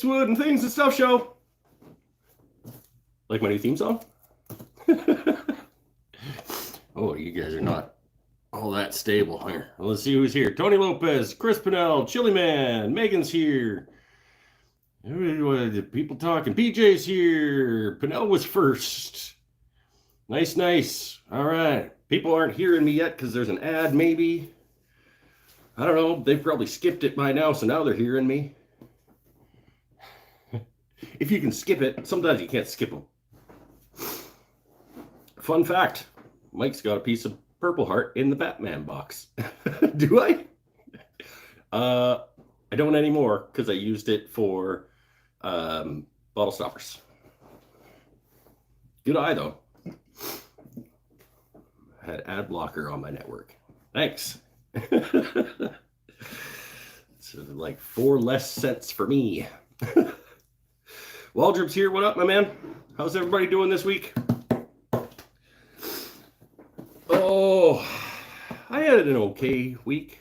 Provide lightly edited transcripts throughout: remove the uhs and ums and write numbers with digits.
Wood and Things and Stuff show. Like my new theme song? Oh, you guys are not all that stable here. Well, let's see who's here. Tony Lopez, Chris Pinnell, Chili Man, Megan's here. People talking. PJ's here. Pinnell was first. Nice, nice. All right. People aren't hearing me yet because there's an ad, maybe. I don't know. They've probably skipped it by now, so now they're hearing me. If you can skip it, sometimes you can't skip them. Fun fact, Mike's got a piece of Purple Heart in the Batman box. Do I? I don't anymore because I used it for bottle stoppers. Good eye, though. I had ad blocker on my network. Thanks. So like 4 less cents for me. Waldrop's here. What up, my man? How's everybody doing this week? Oh, I had an okay week.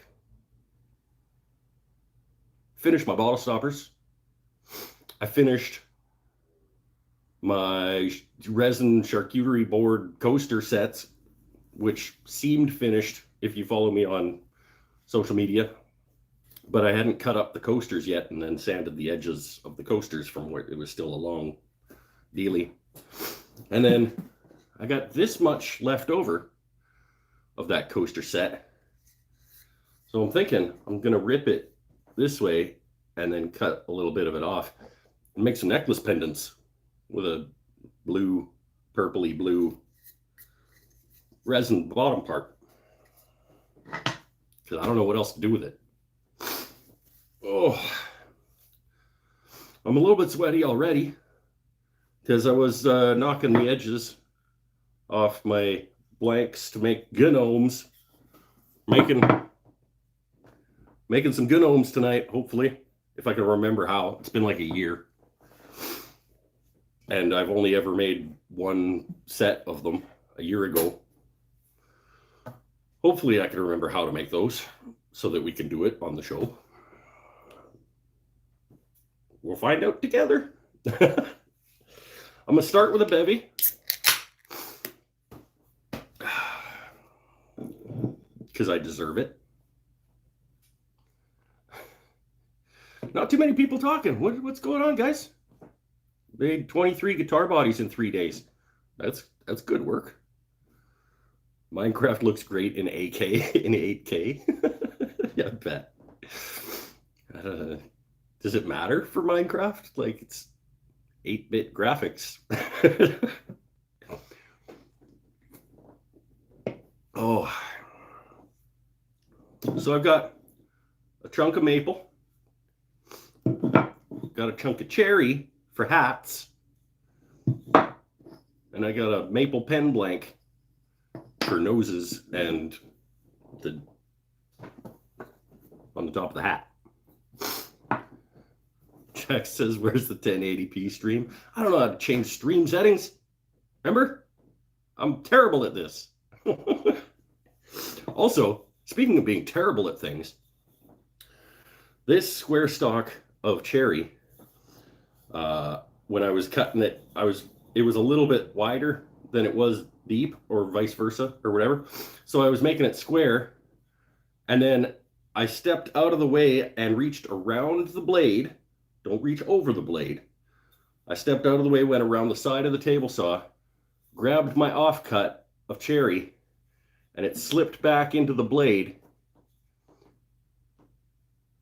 Finished my bottle stoppers. I finished my resin charcuterie board coaster sets, which seemed finished if you follow me on social media. But I hadn't cut up the coasters yet and then sanded the edges of the coasters from where it was still a long dealy. And then I got this much left over of that coaster set. So I'm thinking I'm going to rip it this way and then cut a little bit of it off and make some necklace pendants with a blue, purpley blue resin bottom part. Because I don't know what else to do with it. Oh, I'm a little bit sweaty already because I was knocking the edges off my blanks to make gnomes. Making some gnomes tonight, hopefully, if I can remember how. It's been like a year. And I've only ever made one set of them a year ago. Hopefully I can remember how to make those so that we can do it on the show. We'll find out together. I'm going to start with a bevy. Because I deserve it. Not too many people talking. What's going on, guys? Made 23 guitar bodies in 3 days. That's good work. Minecraft looks great in 8K. In 8K. Yeah, I bet. Does it matter for Minecraft? Like, it's 8-bit graphics. Oh. So I've got a chunk of maple. Got a chunk of cherry for hats. And I got a maple pen blank for noses and on the top of the hat. Jack says, where's the 1080p stream? I don't know how to change stream settings. Remember? I'm terrible at this. Also, speaking of being terrible at things, this square stalk of cherry, when I was cutting it, it was a little bit wider than it was deep, or vice versa, or whatever. So I was making it square, and then I stepped out of the way and reached around the blade. Don't reach over the blade. I stepped out of the way, went around the side of the table saw, grabbed my offcut of cherry, and it slipped back into the blade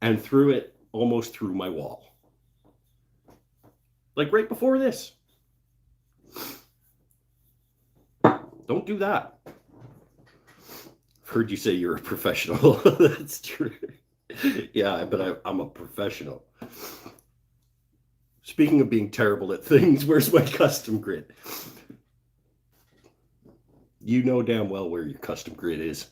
and threw it almost through my wall. Like right before this. Don't do that. I've heard you say you're a professional. That's true. Yeah, but I'm a professional. Speaking of being terrible at things, where's my custom grid? You know damn well where your custom grid is.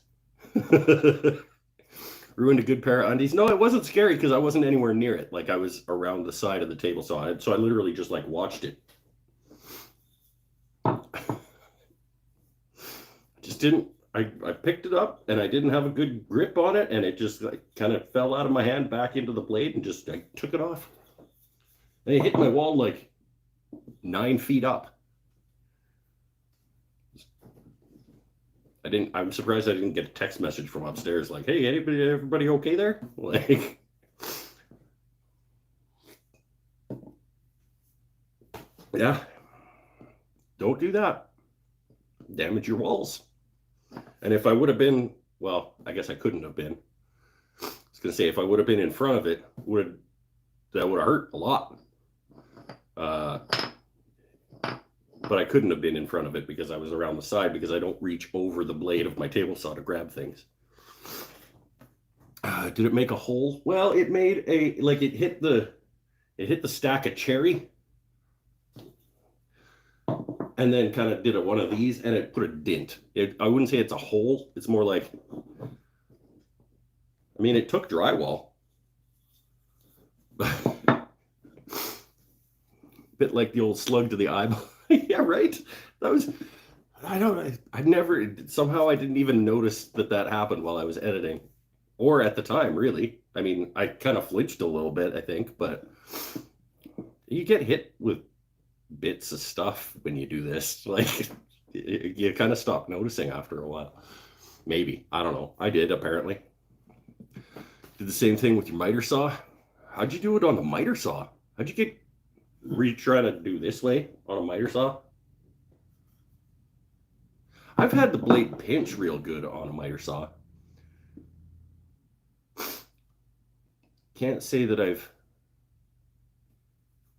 Ruined a good pair of undies. No, it wasn't scary because I wasn't anywhere near it. Like, I was around the side of the table saw. So I literally just like watched it. Just didn't. I picked it up and I didn't have a good grip on it, and it just like kind of fell out of my hand back into the blade and just I took it off. And it hit my wall like 9 feet up. I'm surprised I didn't get a text message from upstairs like, hey, everybody okay there? Like, yeah, don't do that. Damage your walls. And if I would have been, well, I guess I couldn't have been. I was going to say, if I would have been in front of it, that would have hurt a lot. But I couldn't have been in front of it because I was around the side, because I don't reach over the blade of my table saw to grab things. Did it make a hole? Well, it made it hit the stack of cherry, and then kind of did one of these, and it put a dent. I wouldn't say it's a hole. It's more like, I mean, it took drywall. Bit like the old slug to the eyeball. Yeah, right. That was, I didn't even notice that happened while I was editing, or at the time, really. I mean, I kind of flinched a little bit, I think, but you get hit with bits of stuff when you do this. Like, you kind of stop noticing after a while. Maybe. I don't know. I did, apparently. Did the same thing with your miter saw. How'd you do it on the miter saw? Were you trying to do this way on a miter saw? I've had the blade pinch real good on a miter saw. Can't say that I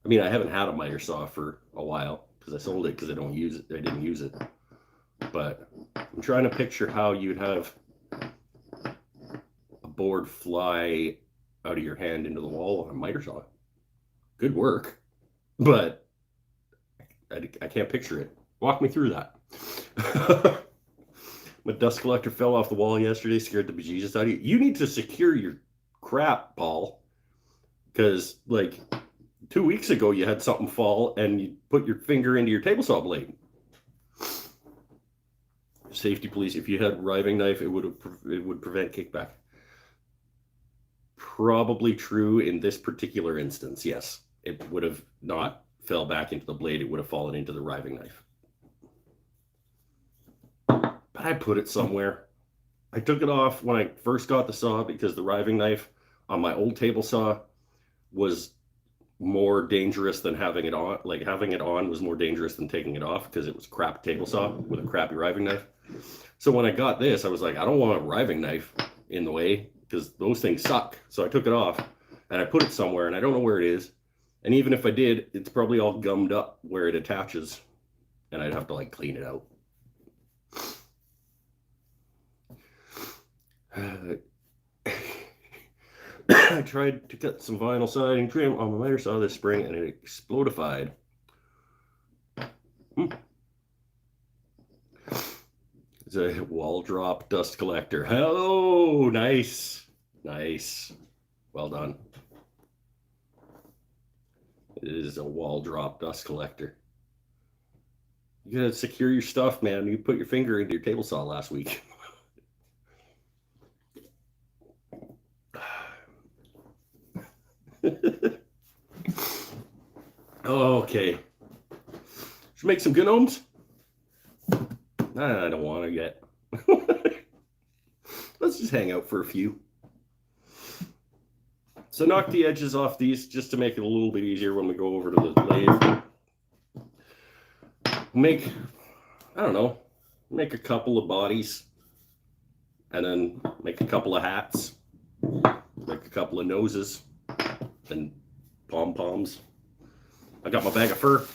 haven't had a miter saw for a while because I sold it because I didn't use it. But I'm trying to picture how you'd have a board fly out of your hand into the wall on a miter saw. Good work. But I can't picture it. Walk me through that. My dust collector fell off the wall yesterday, scared the bejesus out of you. You need to secure your crap, Paul. Because, like, 2 weeks ago, you had something fall and you put your finger into your table saw blade. Safety police, if you had riving knife, it would prevent kickback. Probably true in this particular instance, yes. It would have not fell back into the blade. It would have fallen into the riving knife. But I put it somewhere. I took it off when I first got the saw because the riving knife on my old table saw was more dangerous than having it on. Like, having it on was more dangerous than taking it off because it was a crap table saw with a crappy riving knife. So when I got this, I was like, I don't want a riving knife in the way because those things suck. So I took it off and I put it somewhere and I don't know where it is. And even if I did, it's probably all gummed up where it attaches and I'd have to like clean it out. I tried to cut some vinyl siding trim on my miter saw this spring and it explodified. It's a wall drop dust collector. Oh, nice. Nice. Well done. It is a wall drop dust collector. You gotta secure your stuff, man. You put your finger into your table saw last week. Okay. Should we make some gnomes? I don't want to yet. Let's just hang out for a few. So knock the edges off these just to make it a little bit easier when we go over to the lathe. Make a couple of bodies and then make a couple of hats, make a couple of noses and pom-poms. I got my bag of fur.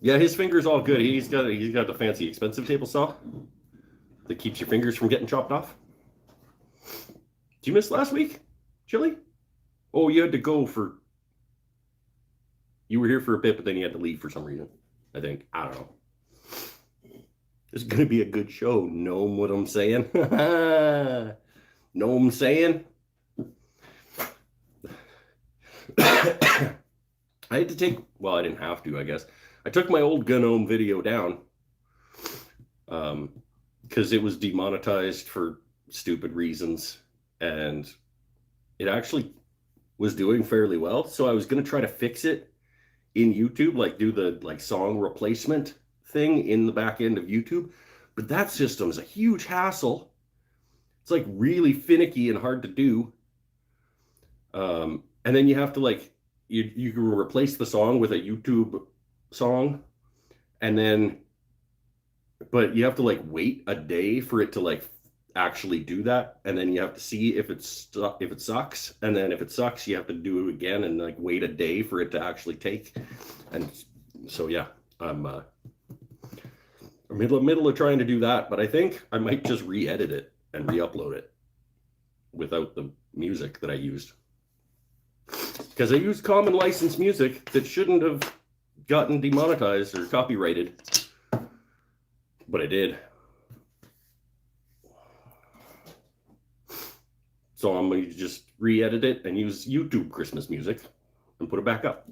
Yeah, his finger's all good. He's got the fancy expensive table saw that keeps your fingers from getting chopped off. Did you miss last week, Chili? Oh, you had to go for... You were here for a bit, but then you had to leave for some reason. I think. I don't know. It's going to be a good show. Know what I'm saying? Know what I'm saying? I had to take... Well, I didn't have to, I guess. I took my old GNOME video down because it was demonetized for stupid reasons. And it actually was doing fairly well. So I was going to try to fix it in YouTube, like do the like song replacement thing in the back end of YouTube. But that system is a huge hassle. It's like really finicky and hard to do. And then you have to like, you can replace the song with a YouTube song, and then, but you have to like wait a day for it to like actually do that, and then you have to see if it sucks, and then if it sucks you have to do it again and like wait a day for it to actually take. And so yeah, I'm middle of trying to do that, but I think I might just re-edit it and re-upload it without the music that I used, because I used common license music that shouldn't have gotten demonetized or copyrighted, but I did. So I'm going to just re-edit it and use YouTube Christmas music and put it back up.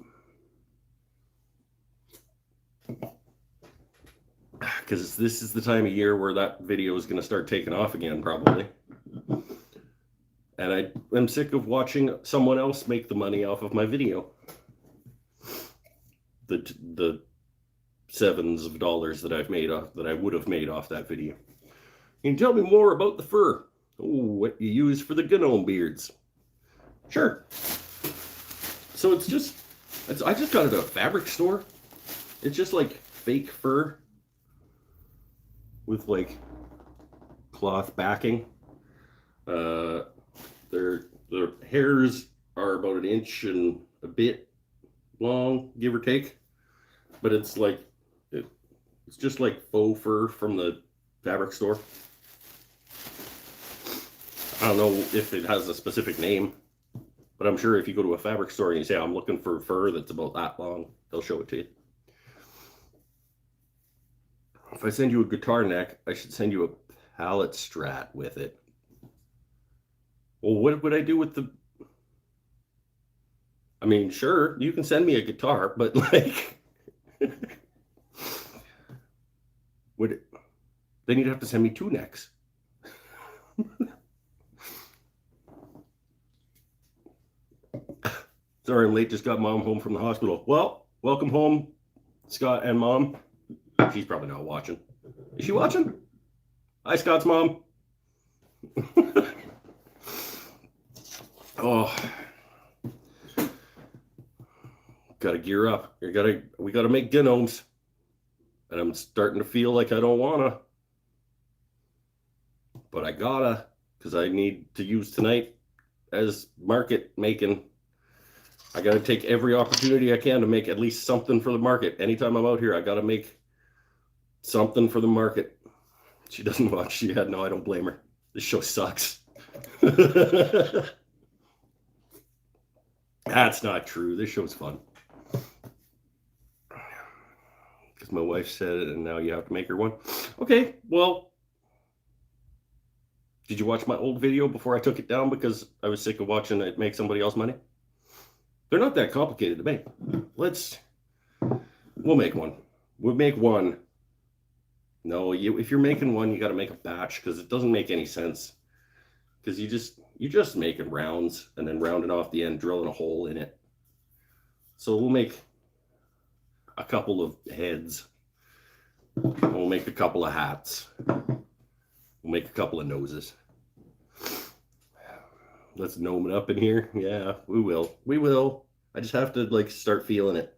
Because this is the time of year where that video is going to start taking off again, probably. And I am sick of watching someone else make the money off of my video. The sevens of dollars that I've made off, that I would have made off that video. Can you tell me more about the fur? Oh, what you use for the gnome beards? Sure. So I just got it at a fabric store. It's just like fake fur with like cloth backing. Their hairs are about an inch and a bit long, give or take. But it's like it's just like faux fur from the fabric store. I don't know if it has a specific name, but I'm sure if you go to a fabric store and you say, I'm looking for fur that's about that long, they'll show it to you. If I send you a guitar neck, I should send you a pallet strat with it. Well, what would I do with the... I mean, sure, you can send me a guitar, but like... Then you'd have to send me two necks. Sorry, I'm late. Just got Mom home from the hospital. Well, welcome home, Scott and Mom. She's probably not watching. Is she watching? Hi, Scott's mom. Oh, gotta gear up. We gotta make gnomes, and I'm starting to feel like I don't wanna, but I gotta, because I need to use tonight as market making. I got to take every opportunity I can to make at least something for the market. Anytime I'm out here, I got to make something for the market. She doesn't watch. Yeah, no, I don't blame her. This show sucks. That's not true. This show's fun. Because my wife said it, and now you have to make her one. Okay, well, did you watch my old video before I took it down because I was sick of watching it make somebody else money? They're not that complicated to make. We'll make one. We'll make one. No, if you're making one, you got to make a batch, because it doesn't make any sense. Because you're just making rounds and then rounding off the end, drilling a hole in it. So we'll make a couple of heads. We'll make a couple of hats. We'll make a couple of noses. Let's gnome it up in here. Yeah, we will. We will. I just have to like start feeling it.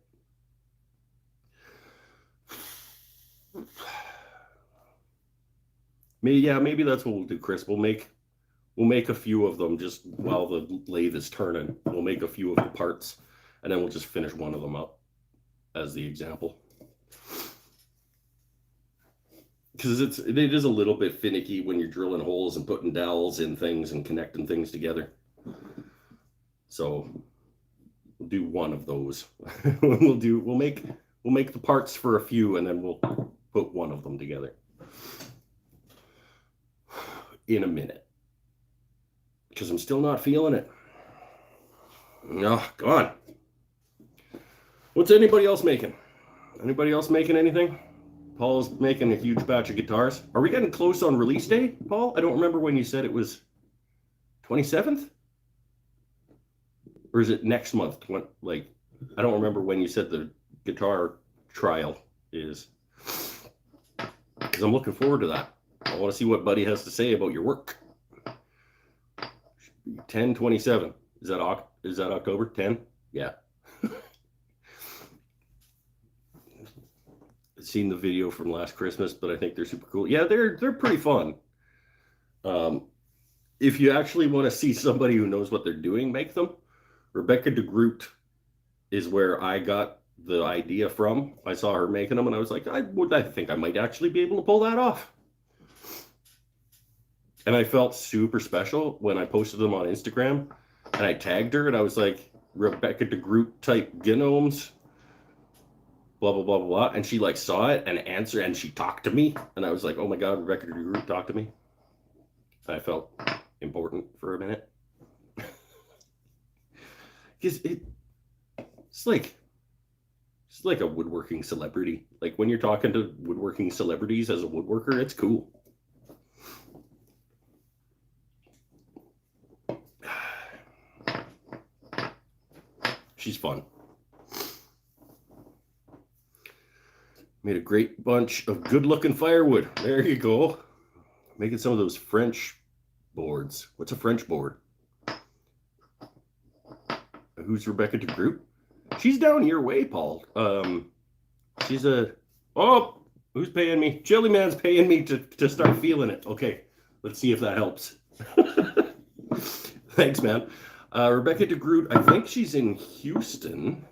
Maybe that's what we'll do, Chris. We'll make a few of them just while the lathe is turning. We'll make a few of the parts, and then we'll just finish one of them up as the example. Because it is a little bit finicky when you're drilling holes and putting dowels in things and connecting things together. So we'll do one of those. we'll make the parts for a few, and then we'll put one of them together in a minute. Because I'm still not feeling it. No, go on. What's anybody else making? Anybody else making anything? Paul's making a huge batch of guitars. Are we getting close on release day, Paul? I don't remember when you said it was 27th? Or is it next month? Like, I don't remember when you said the guitar trial is. Because I'm looking forward to that. I want to see what Buddy has to say about your work. 10/27. Is that October 10? Yeah. I've seen the video from last Christmas, but I think they're super cool. Yeah, they're pretty fun. If you actually want to see somebody who knows what they're doing make them, Rebecca de Groot is where I got the idea from. I saw her making them, and I was like, I think I might actually be able to pull that off. And I felt super special when I posted them on Instagram, and I tagged her, and I was like, Rebecca de Groot type GNOMES, blah, blah, blah, blah, blah. And she like saw it and answered, and she talked to me. And I was like, oh my God, Rebecca de Groot talked to me. I felt important for a minute. Because it's like a woodworking celebrity. Like when you're talking to woodworking celebrities as a woodworker, it's cool. She's fun. Made a great bunch of good-looking firewood. There you go. Making some of those French boards. What's a French board? Who's Rebecca de Groot? She's down your way, Paul. She's a... Oh, who's paying me? Jelly Man's paying me to start feeling it. Okay, let's see if that helps. Thanks, man. Rebecca de Groot, I think she's in Houston.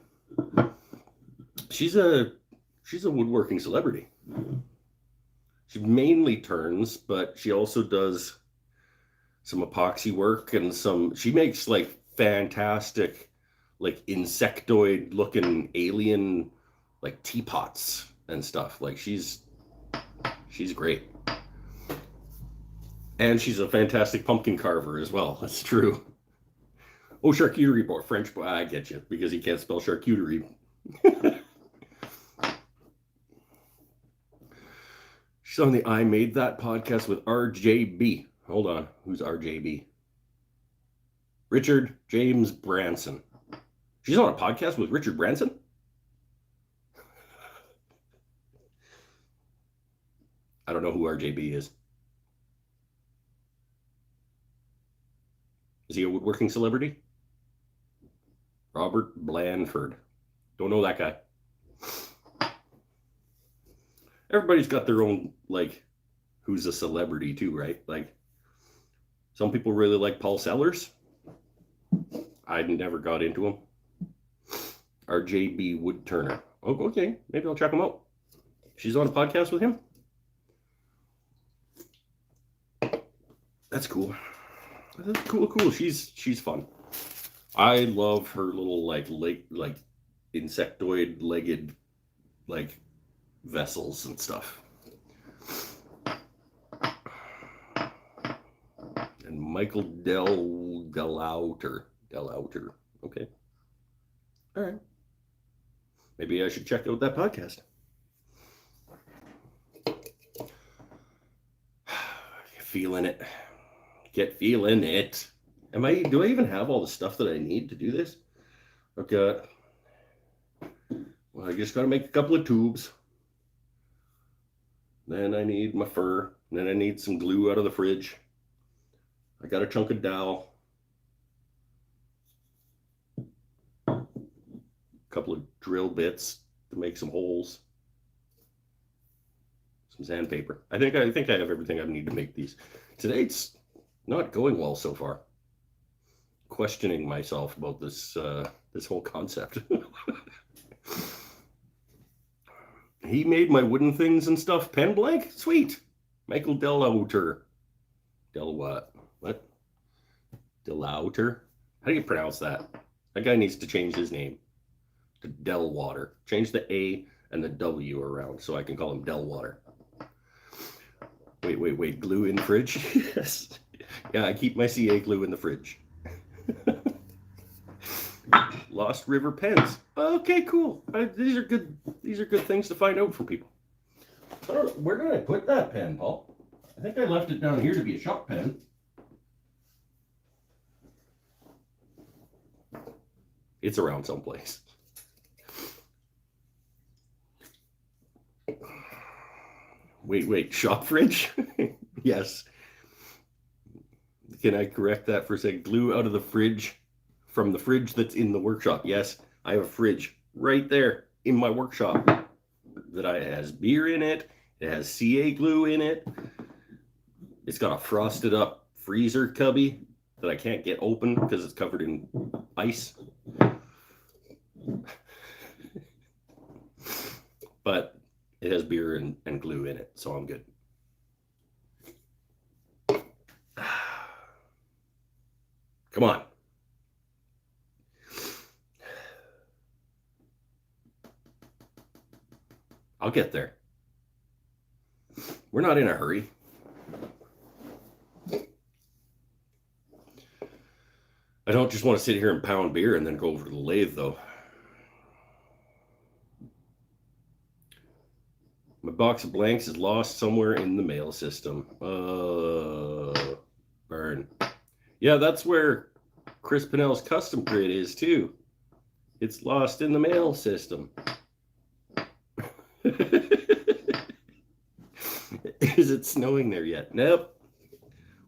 She's a woodworking celebrity. She mainly turns, but she also does some epoxy work and she makes like fantastic, like insectoid looking alien, like teapots and stuff. Like she's great. And she's a fantastic pumpkin carver as well. That's true. Oh, charcuterie board, French boy. I get you, because he can't spell charcuterie. She's on the I Made That podcast with RJB. Hold on. Who's RJB? Richard James Branson. She's on a podcast with Richard Branson? I don't know who RJB is. Is he a woodworking celebrity? Robert Blanford. Don't know that guy. Everybody's got their own, like, who's a celebrity too, right? Like, some people really like Paul Sellers. I never got into him. RJB Woodturner. Oh, okay. Maybe I'll check him out. She's on a podcast with him? That's cool. That's cool. She's fun. I love her little like insectoid legged like vessels and stuff. And Michael Delauter. Okay. All right. Maybe I should check out that podcast. Feeling it. Get feeling it. Do I even have all the stuff that I need to do this? Okay. Well, I just got to make a couple of tubes. Then I need my fur. Then I need some glue out of the fridge. I got a chunk of dowel. A couple of drill bits to make some holes. Some sandpaper. I think I have everything I need to make these. Today it's not going well so far. Questioning myself about this whole concept. He made my wooden things and stuff pen blank. Sweet. Michael Delauter. Del what? What? Delauter? How do you pronounce that? That guy needs to change his name to Delwater. Change the A and the W around so I can call him Delwater. Wait. Glue in fridge? Yes. Yeah, I keep my CA glue in the fridge. Lost River pens. Okay, cool. These are good things to find out for people. I don't know, where did I put that pen, Paul? I think I left it down here to be a shop pen. It's around someplace. Wait, shop fridge? Yes. Can I correct that for a second? Glue out of the fridge, from the fridge that's in the workshop. Yes, I have a fridge right there in my workshop that has beer in it. It has CA glue in it. It's got a frosted up freezer cubby that I can't get open because it's covered in ice. But it has beer and glue in it, so I'm good. Come on. I'll get there. We're not in a hurry. I don't just want to sit here and pound beer and then go over to the lathe, though. My box of blanks is lost somewhere in the mail system. Burn. Yeah, that's where Chris Pinnell's custom grid is, too. It's lost in the mail system. Is it snowing there yet? Nope.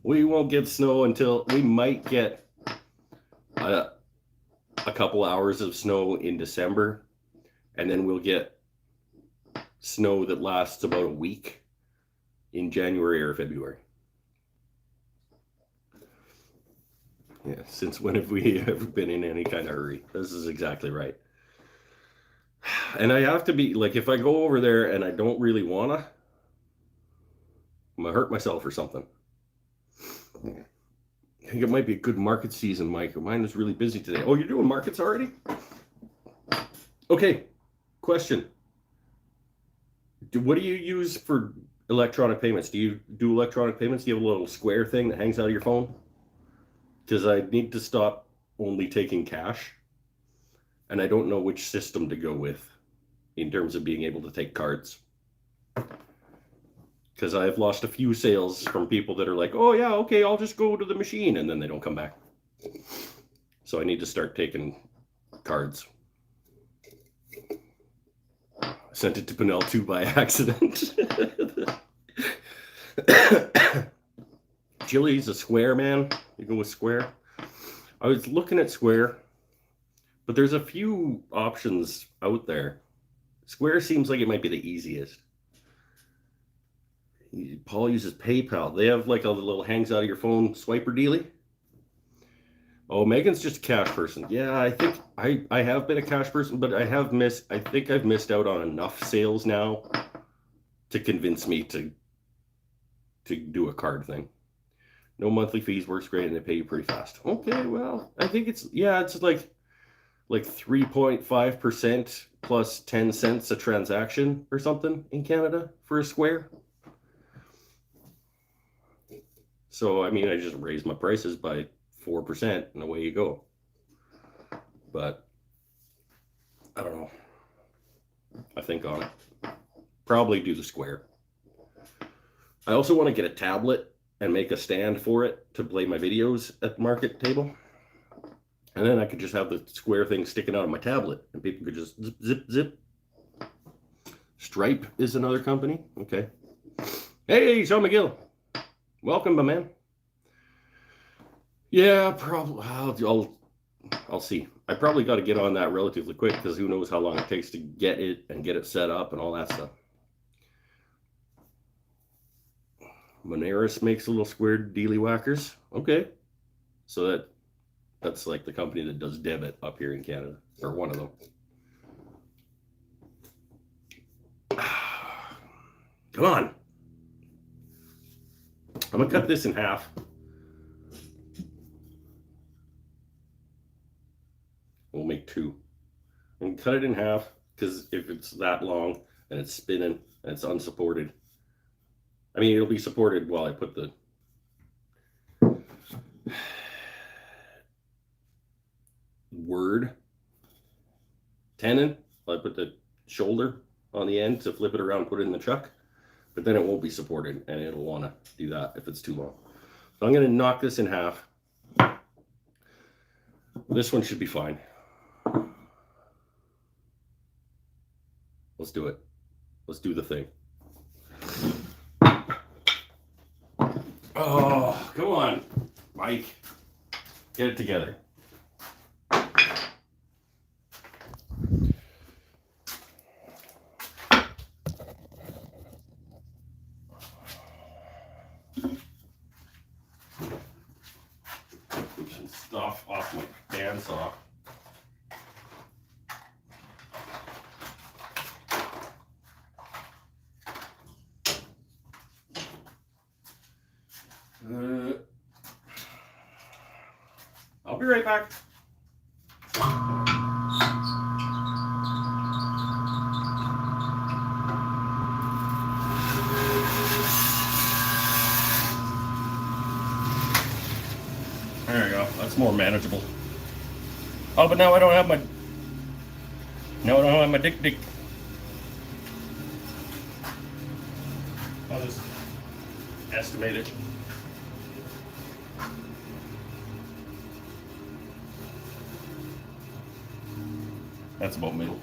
We won't get snow until we might get a couple hours of snow in December, and then we'll get snow that lasts about a week in January or February. Yeah, since when have we ever been in any kind of hurry? This is exactly right. And I have to be, like, if I go over there and I don't really wanna, I'm gonna hurt myself or something. I think it might be a good market season, Mike. Mine is really busy today. Oh, you're doing markets already? Okay, question. What do you use for electronic payments? Do you do electronic payments? Do you have a little square thing that hangs out of your phone? Because I need to stop only taking cash, and I don't know which system to go with in terms of being able to take cards. Because I've lost a few sales from people that are like, oh yeah, okay, I'll just go to the machine, and then they don't come back. So I need to start taking cards. I sent it to Pinnell too by accident. Chili's a square, man. You go with square. I was looking at square, but there's a few options out there. Square seems like it might be the easiest. Paul uses PayPal. They have like a little hangs out of your phone swiper dealy. Oh, Megan's just a cash person. Yeah, I think I have been a cash person, but I think I've missed out on enough sales now to convince me to do a card thing. No monthly fees, works great, and they pay you pretty fast. Okay, well, I think it's like 3.5% plus 10 cents a transaction or something in Canada for a square. So, I mean, I just raised my prices by 4% and away you go. But I don't know. I think on it. Probably do the square. I also want to get a tablet and make a stand for it to play my videos at the market table. And then I could just have the square thing sticking out of my tablet and people could just zip, zip, zip. Stripe is another company. Okay. Hey, Sean McGill. Welcome, my man. Yeah, probably. I'll see. I probably got to get on that relatively quick because who knows how long it takes to get it set up and all that stuff. Moneris makes little squared dealy whackers. Okay. So that's like the company that does debit up here in Canada, or one of them. Come on. I'm gonna cut this in half. We'll make two. And cut it in half because if it's that long and it's spinning and it's unsupported, I mean, it'll be supported while I put the word tenon. I put the shoulder on the end to flip it around, put it in the chuck, but then it won't be supported and it'll want to do that if it's too long. So I'm going to knock this in half. This one should be fine. Let's do it. Let's do the thing. Oh, come on, Mike. Get it together. Some stuff off my bandsaw. I'll be right back. There we go. That's more manageable. Oh, but now I don't have my. Now I don't have my dick. I'll just estimate it. That's about middle.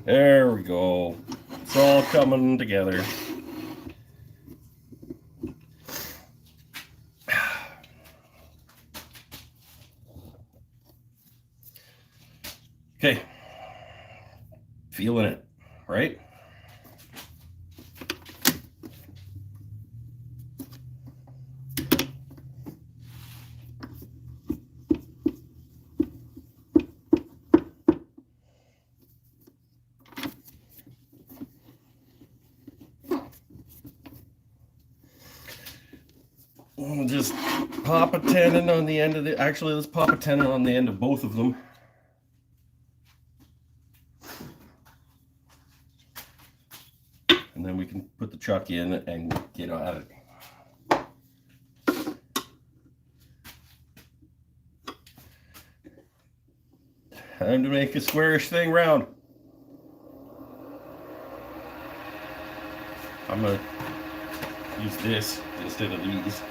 There we go. It's all coming together. Okay. Feeling it, right? We'll just pop a tenon on the end of the, actually let's pop a tenon on the end of both of them. And then we can put the chuck in and get at it. Time to make a squarish thing round. I'm gonna use this instead of these.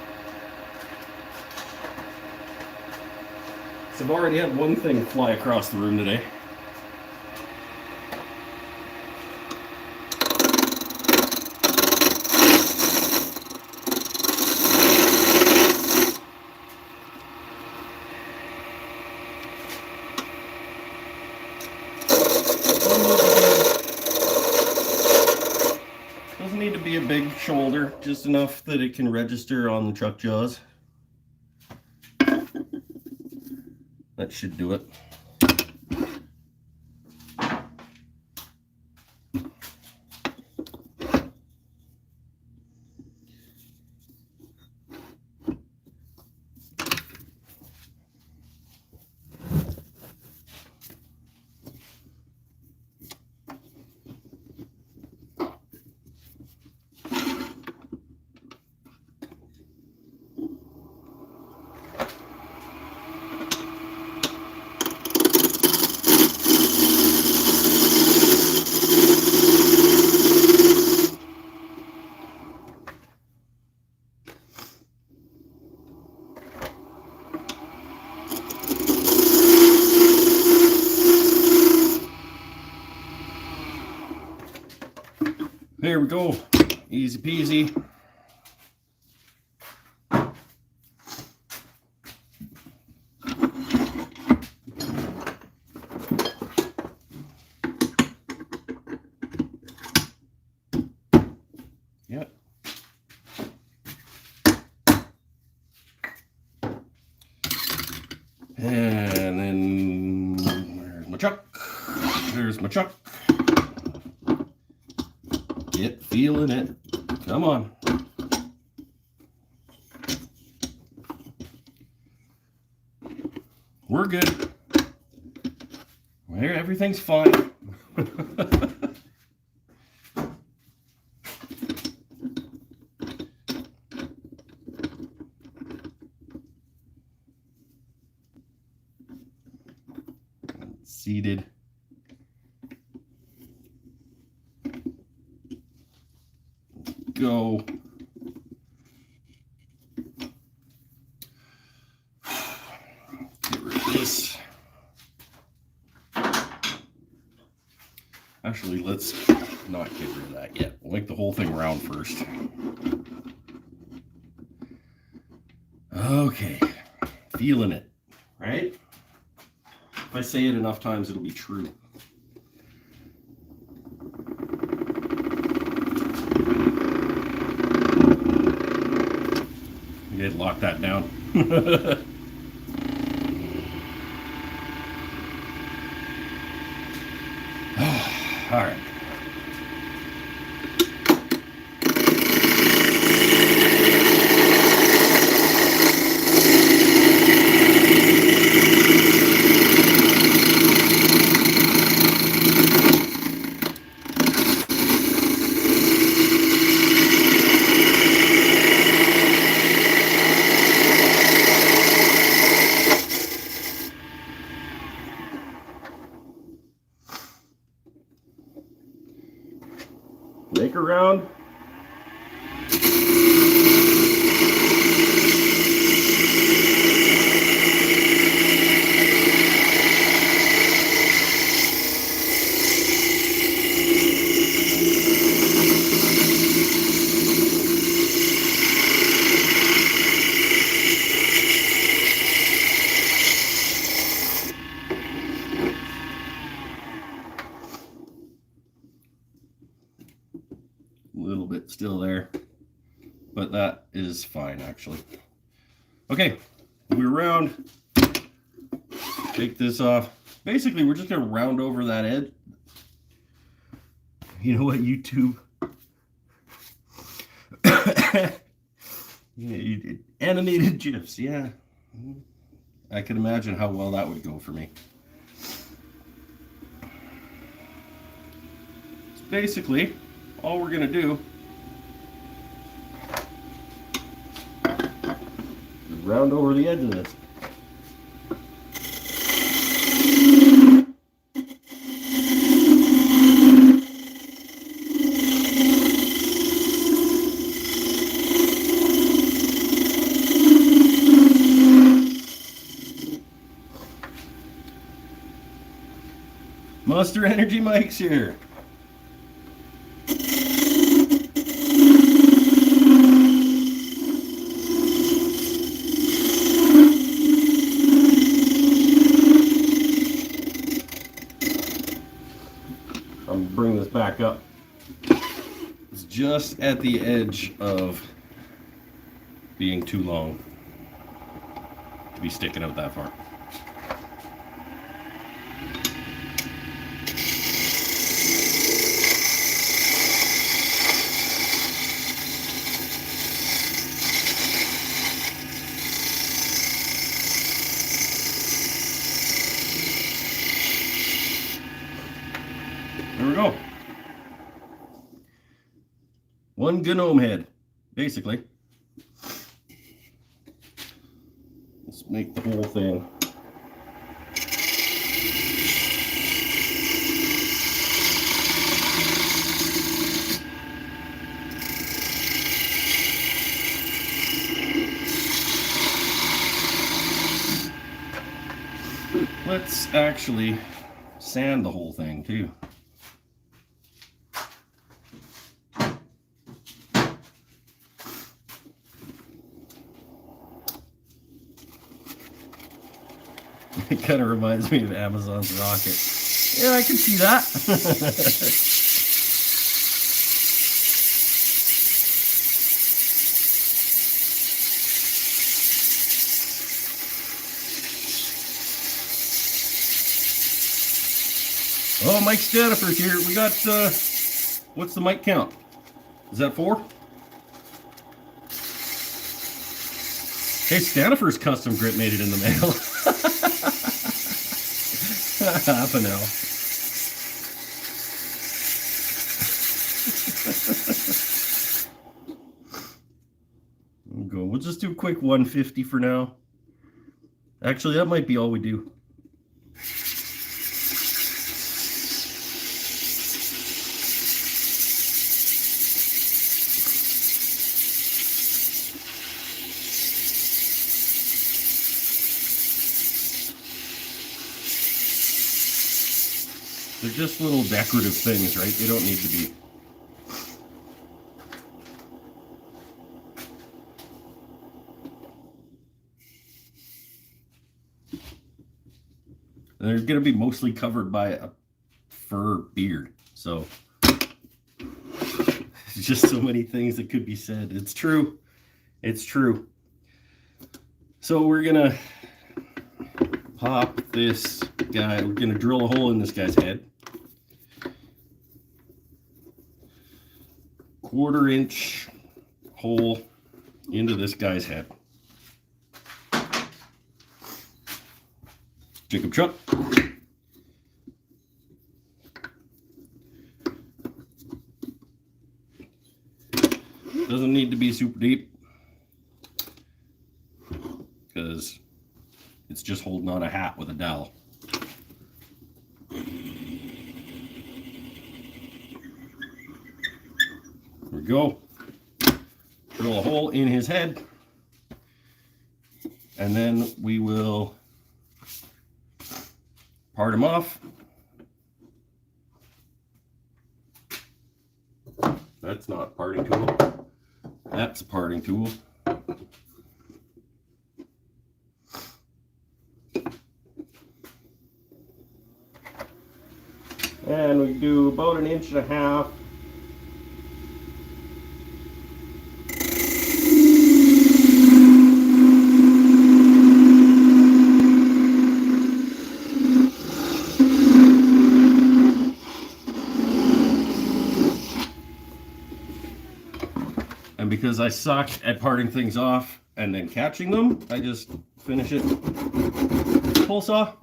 So I've already had one thing fly across the room today. Doesn't need to be a big shoulder, just enough that it can register on the truck jaws. That should do it. There we go. Easy peasy. Yep. And then there's my chuck. There's my chuck. Get feeling it. Come on. We're good. Everything's fine. Seated. Go. Actually, let's not get rid of that yet. We'll make the whole thing round first. Okay, feeling it, right? If I say it enough times, it'll be true. You did lock that down. All right. Make a round. A little bit still there, but that is fine actually. Okay, we're round. Take this off. Basically, we're just gonna round over that edge. You know what, YouTube? Yeah, animated GIFs, yeah. I can imagine how well that would go for me. So basically, all we're gonna do is round over the edge of this. Monster Energy Mike's here. I'm gonna bring this back up. It's just at the edge of being too long to be sticking out that far. There we go. One GNOME head, basically. Let's make the whole thing. Let's actually sand the whole thing too. It kind of reminds me of Amazon's rocket. Yeah, I can see that. Oh, Mike Stanifer's here. We got, what's the mic count? Is that 4? Hey, Stanifer's custom grip made it in the mail. Half an hour. We'll just do a quick 150 for now. Actually, that might be all we do. They're just little decorative things, right? They don't need to be. They're going to be mostly covered by a fur beard. So there's just so many things that could be said. It's true. It's true. So we're going to pop this guy. We're going to drill a hole in this guy's head. 1/4-inch hole into this guy's head. Jacob Chuck. Doesn't need to be super deep because it's just holding on a hat with a dowel. There we go. Drill a hole in his head, and then we will part him off. That's not a parting tool. That's a parting tool. And we do about 1.5 inches. And because I suck at parting things off and then catching them, I just finish it pull saw.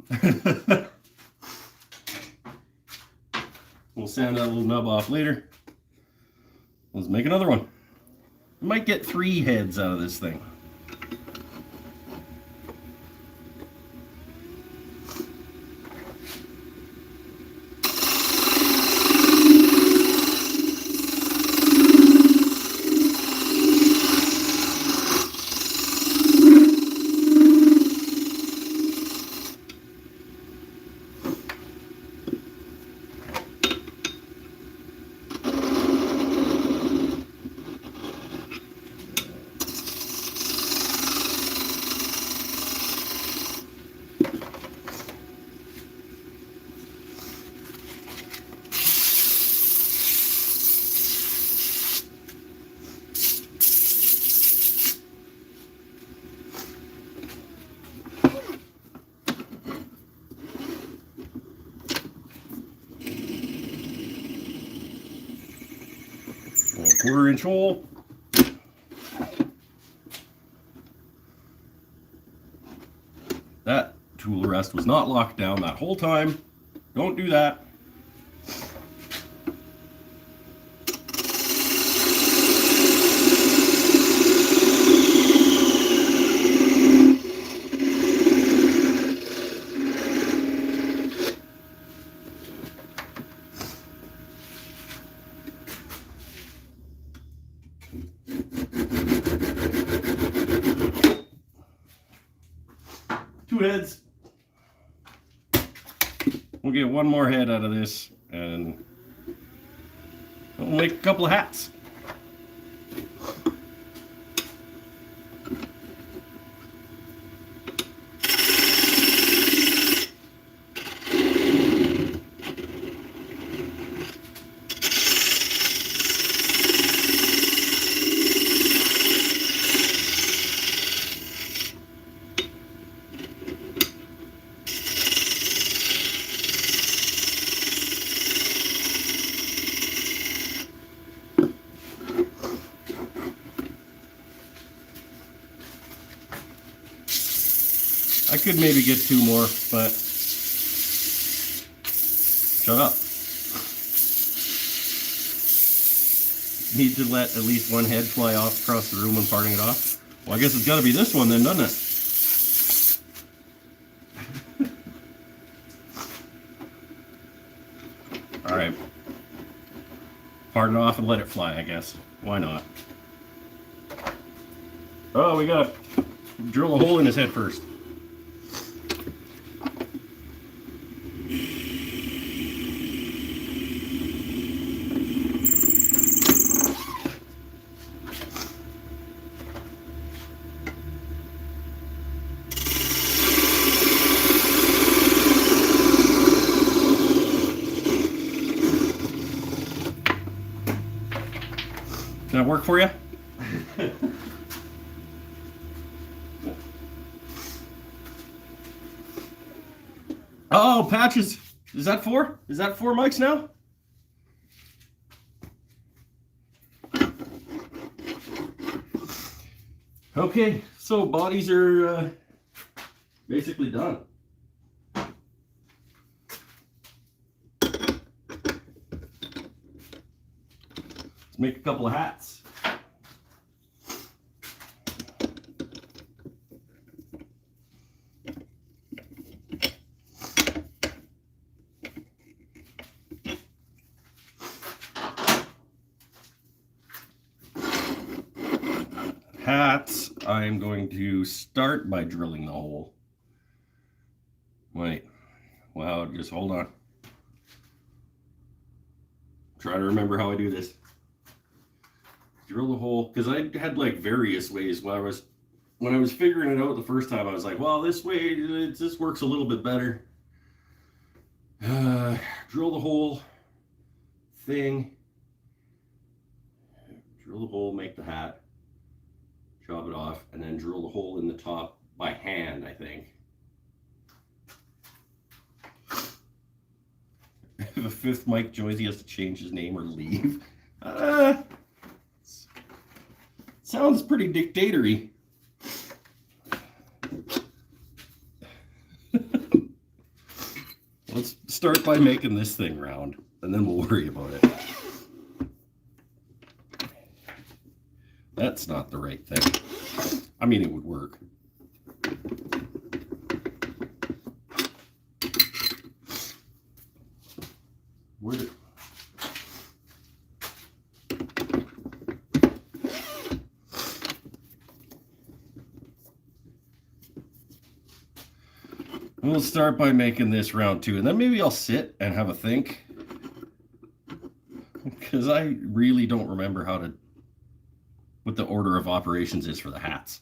We'll sand that little nub off later. Let's make another one. We might get 3 heads out of this thing. A 1/4-inch hole. That tool rest was not locked down that whole time. Don't do that. Two heads. We'll get one more head out of this and we'll make a couple of hats. I could maybe get 2 more, but shut up. Need to let at least one head fly off across the room when parting it off. Well, I guess it's got to be this one then, doesn't it? All right. Part it off and let it fly, I guess. Why not? Oh, we gotta drill a hole in his head first. Can that work for you? Oh, patches. Is that four? Is that four mics now? Okay, so bodies are basically done. Let's make a couple of hats. Hats, I'm going to start by drilling the hole. Wait, wow, just hold on. Try to remember how I do this. Drill the hole, because I had like various ways when I was figuring it out the first time. I was like, well, this way, this works a little bit better. Drill the hole thing. Drill the hole, make the hat. Chop it off, and then drill the hole in the top by hand, I think. If a fifth mic joins, he has to change his name or leave. Sounds pretty dictatory. Let's start by making this thing round, and then we'll worry about it. That's not the right thing. I mean, it would work. Where did... We'll start by making this round too, and then maybe I'll sit and have a think, because I really don't remember what the order of operations is for the hats.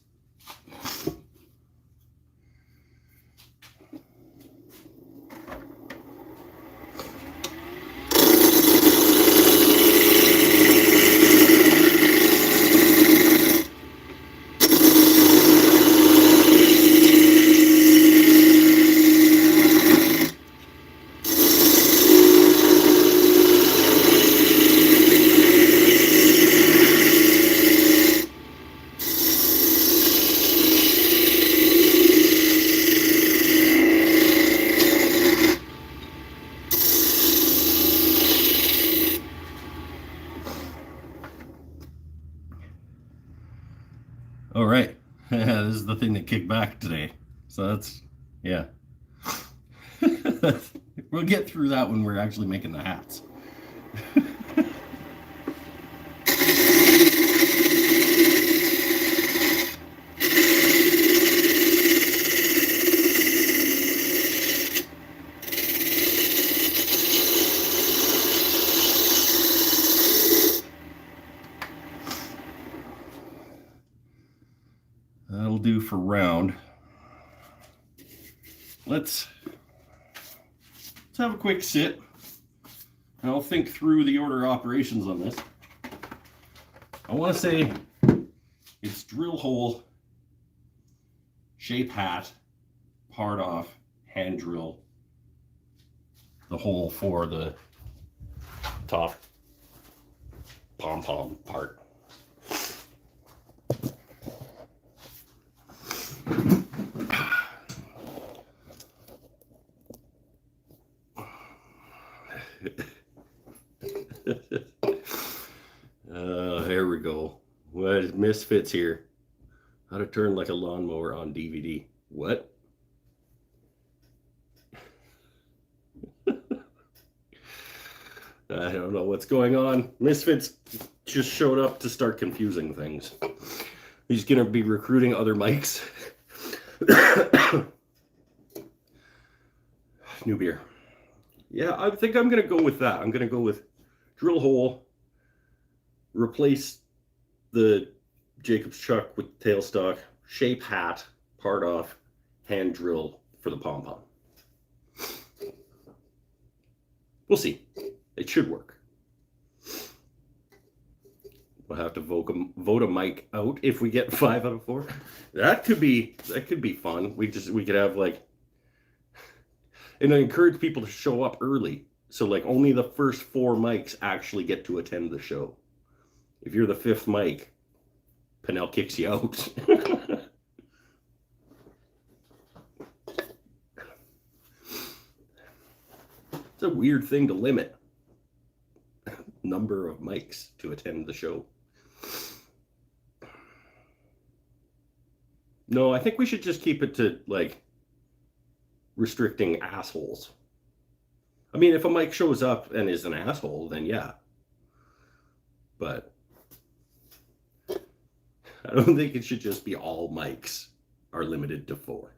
All right, this is the thing that kicked back today. So that's, yeah. We'll get through that when we're actually making the hats. That'll do for round. Let's have a quick sit, and I'll think through the order of operations on this. I want to say it's drill hole, shape hat, part off, hand drill the hole for the top pom-pom part. Here we go. What misfits here? How to turn like a lawnmower on DVD. What? I don't know what's going on. Misfits just showed up to start confusing things. He's gonna be recruiting other mics. New beer. Yeah, I think I'm gonna go with that. I'm gonna go with drill hole, replace the Jacob's chuck with tailstock, shape hat, part off, hand drill for the pom-pom. We'll see. It should work. We'll have to vote a mic out if we get 5 out of 4. That could be fun. We could have like, and I encourage people to show up early. So like only the first 4 mics actually get to attend the show. If you're the 5th mic, Pinnell kicks you out. It's a weird thing to limit number of mics to attend the show. No, I think we should just keep it to like restricting assholes. I mean, if a mic shows up and is an asshole, then yeah. But I don't think it should just be all mics are limited to 4.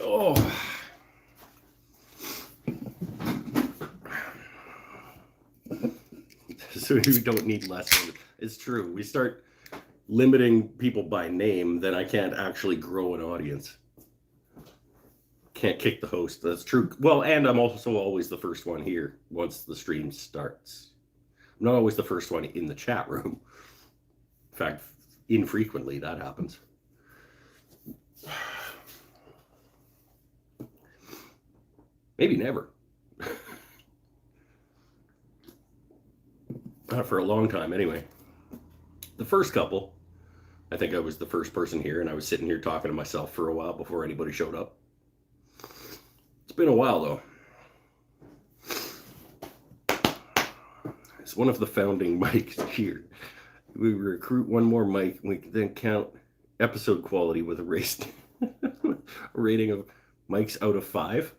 Oh. So we don't need less. It's true. We start limiting people by name, then I can't actually grow an audience. Can't kick the host. That's true. Well, and I'm also always the first one here once the stream starts. I'm not always the first one in the chat room. In fact, infrequently that happens. Maybe never. Not for a long time, anyway. The first couple, I think I was the first person here, and I was sitting here talking to myself for a while before anybody showed up. It's been a while, though. It's one of the founding mics here. We recruit one more mic, and we then count episode quality with a rating of mics out of 5.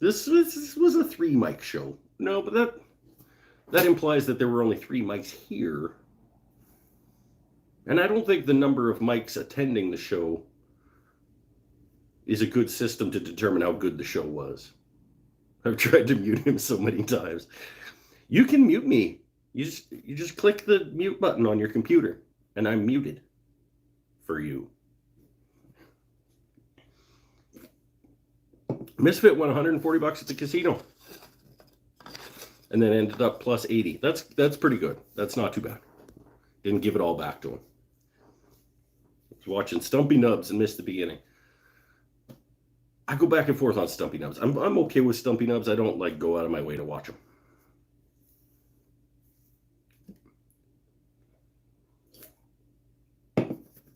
This was a 3 mic show. No, but that implies that there were only 3 mics here. And I don't think the number of mics attending the show is a good system to determine how good the show was. I've tried to mute him so many times. You can mute me. You just click the mute button on your computer, and I'm muted for you. Misfit won $140 at the casino, and then ended up plus 80. That's pretty good. That's not too bad. Didn't give it all back to him. I was watching Stumpy Nubs and missed the beginning. I go back and forth on Stumpy Nubs. I'm okay with Stumpy Nubs. I don't like go out of my way to watch them.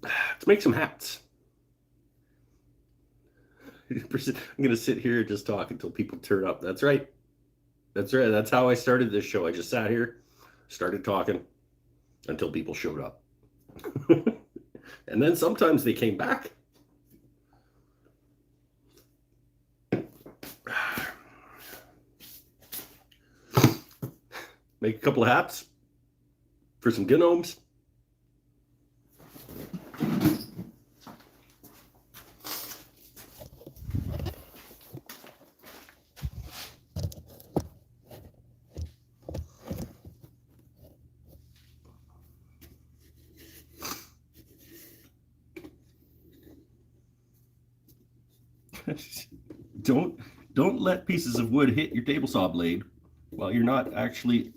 Let's make some hats. I'm going to sit here and just talk until people turn up. That's right. That's right. That's how I started this show. I just sat here, started talking until people showed up. And then sometimes they came back. Make a couple of hats for some gnomes. Don't let pieces of wood hit your table saw blade while you're not actually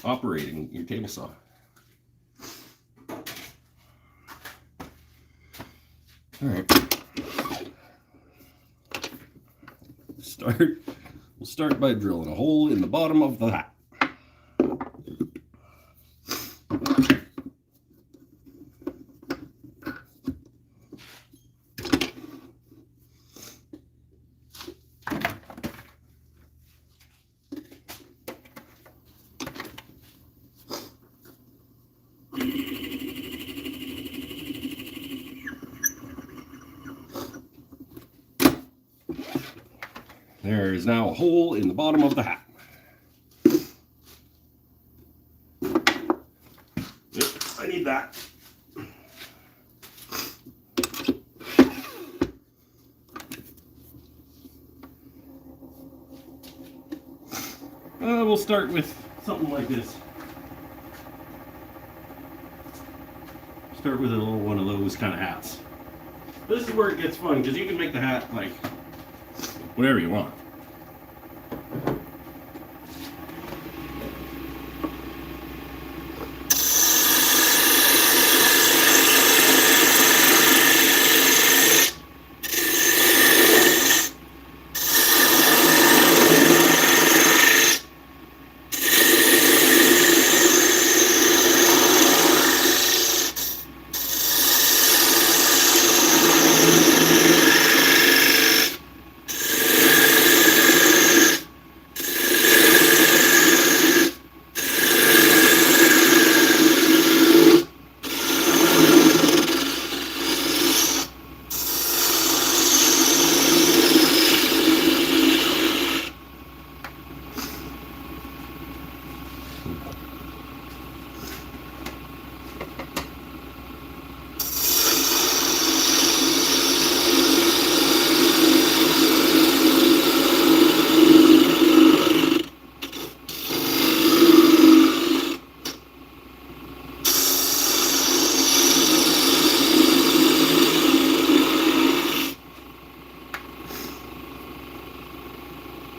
operating your table saw. All right. We'll start by drilling a hole in the bottom of the hat. There is now a hole in the bottom of the hat. Yep, I need that. We'll start with something like this. Start with a little one of those kind of hats. This is where it gets fun, because you can make the hat like whatever you want.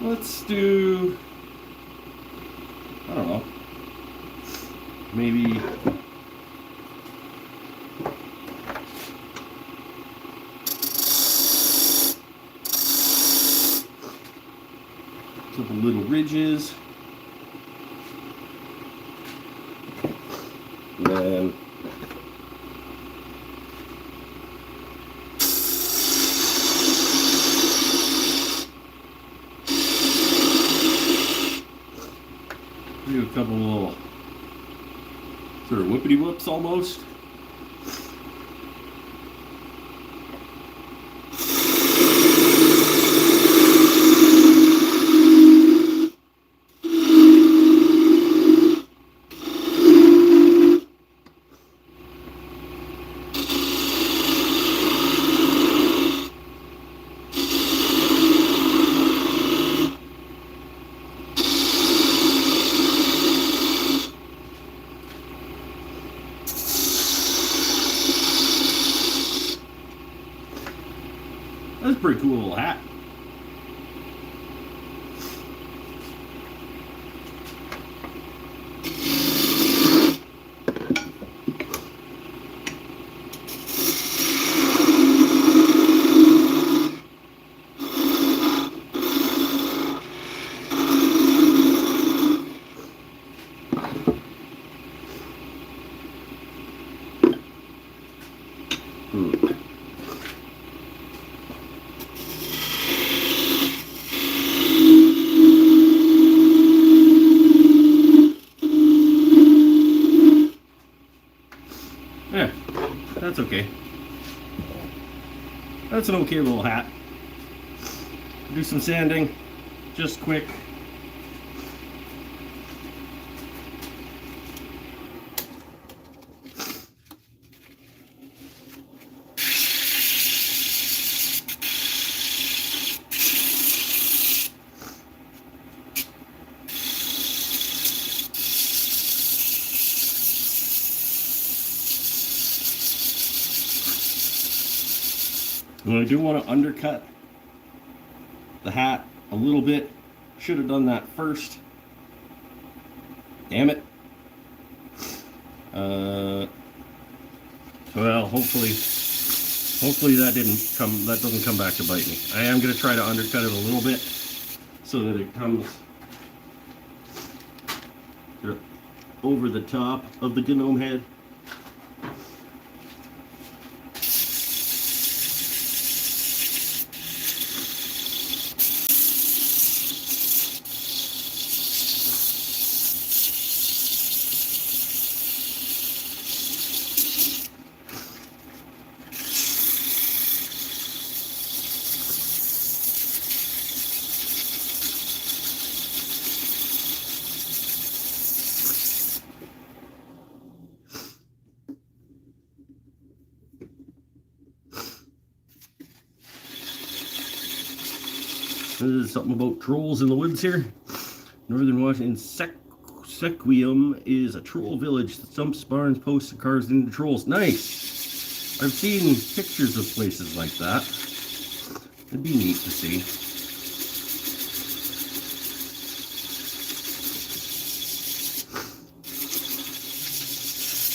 Let's do, I don't know, maybe a couple little ridges, and then do a couple little sort of whippity whoops almost. That's a pretty cool little hat. Yeah, that's okay. That's an okay little hat. Do some sanding, just quick. And I do want to undercut the hat a little bit. Should have done that first. Damn it. Well, hopefully that doesn't come back to bite me. I am going to try to undercut it a little bit so that it comes over the top of the GNOME head. This is something about trolls in the woods here. Northern Washington Sequium is a troll village that dumps barns, posts, and cars into trolls. Nice! I've seen pictures of places like that. It'd be neat to see.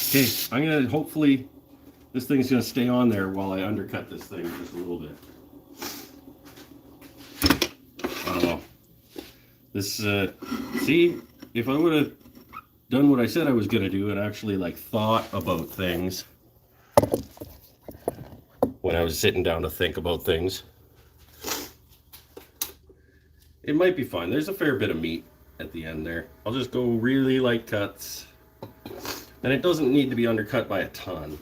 Okay, I'm gonna, hopefully, this thing's gonna stay on there while I undercut this thing just a little bit. I don't know. This, see, if I would have done what I said I was gonna do and actually like thought about things when I was sitting down to think about things, it might be fine. There's a fair bit of meat at the end there. I'll just go really light cuts. And it doesn't need to be undercut by a ton.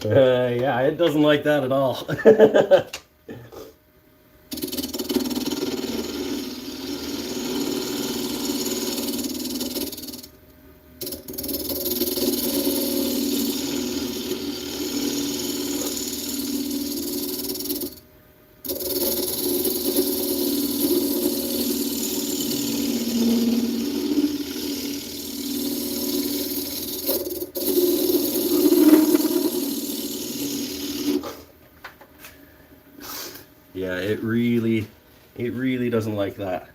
Yeah, it doesn't like that at all. Yeah, it really doesn't like that.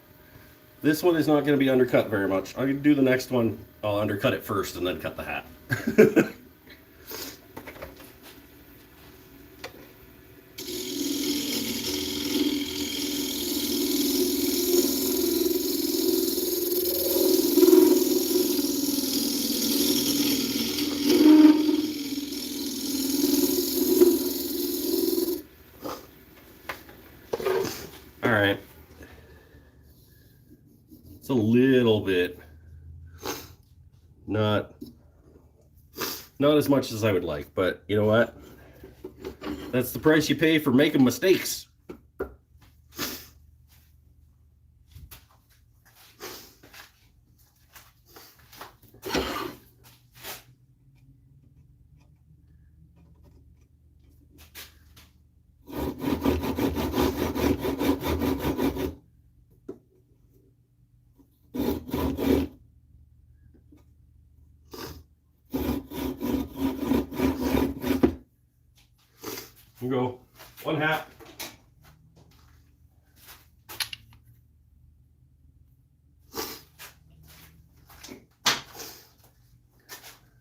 This one is not going to be undercut very much. I'm going to do the next one. I'll undercut it first and then cut the hat. All right. It's a little bit not as much as I would like, but you know what? That's the price you pay for making mistakes. You go. One hat.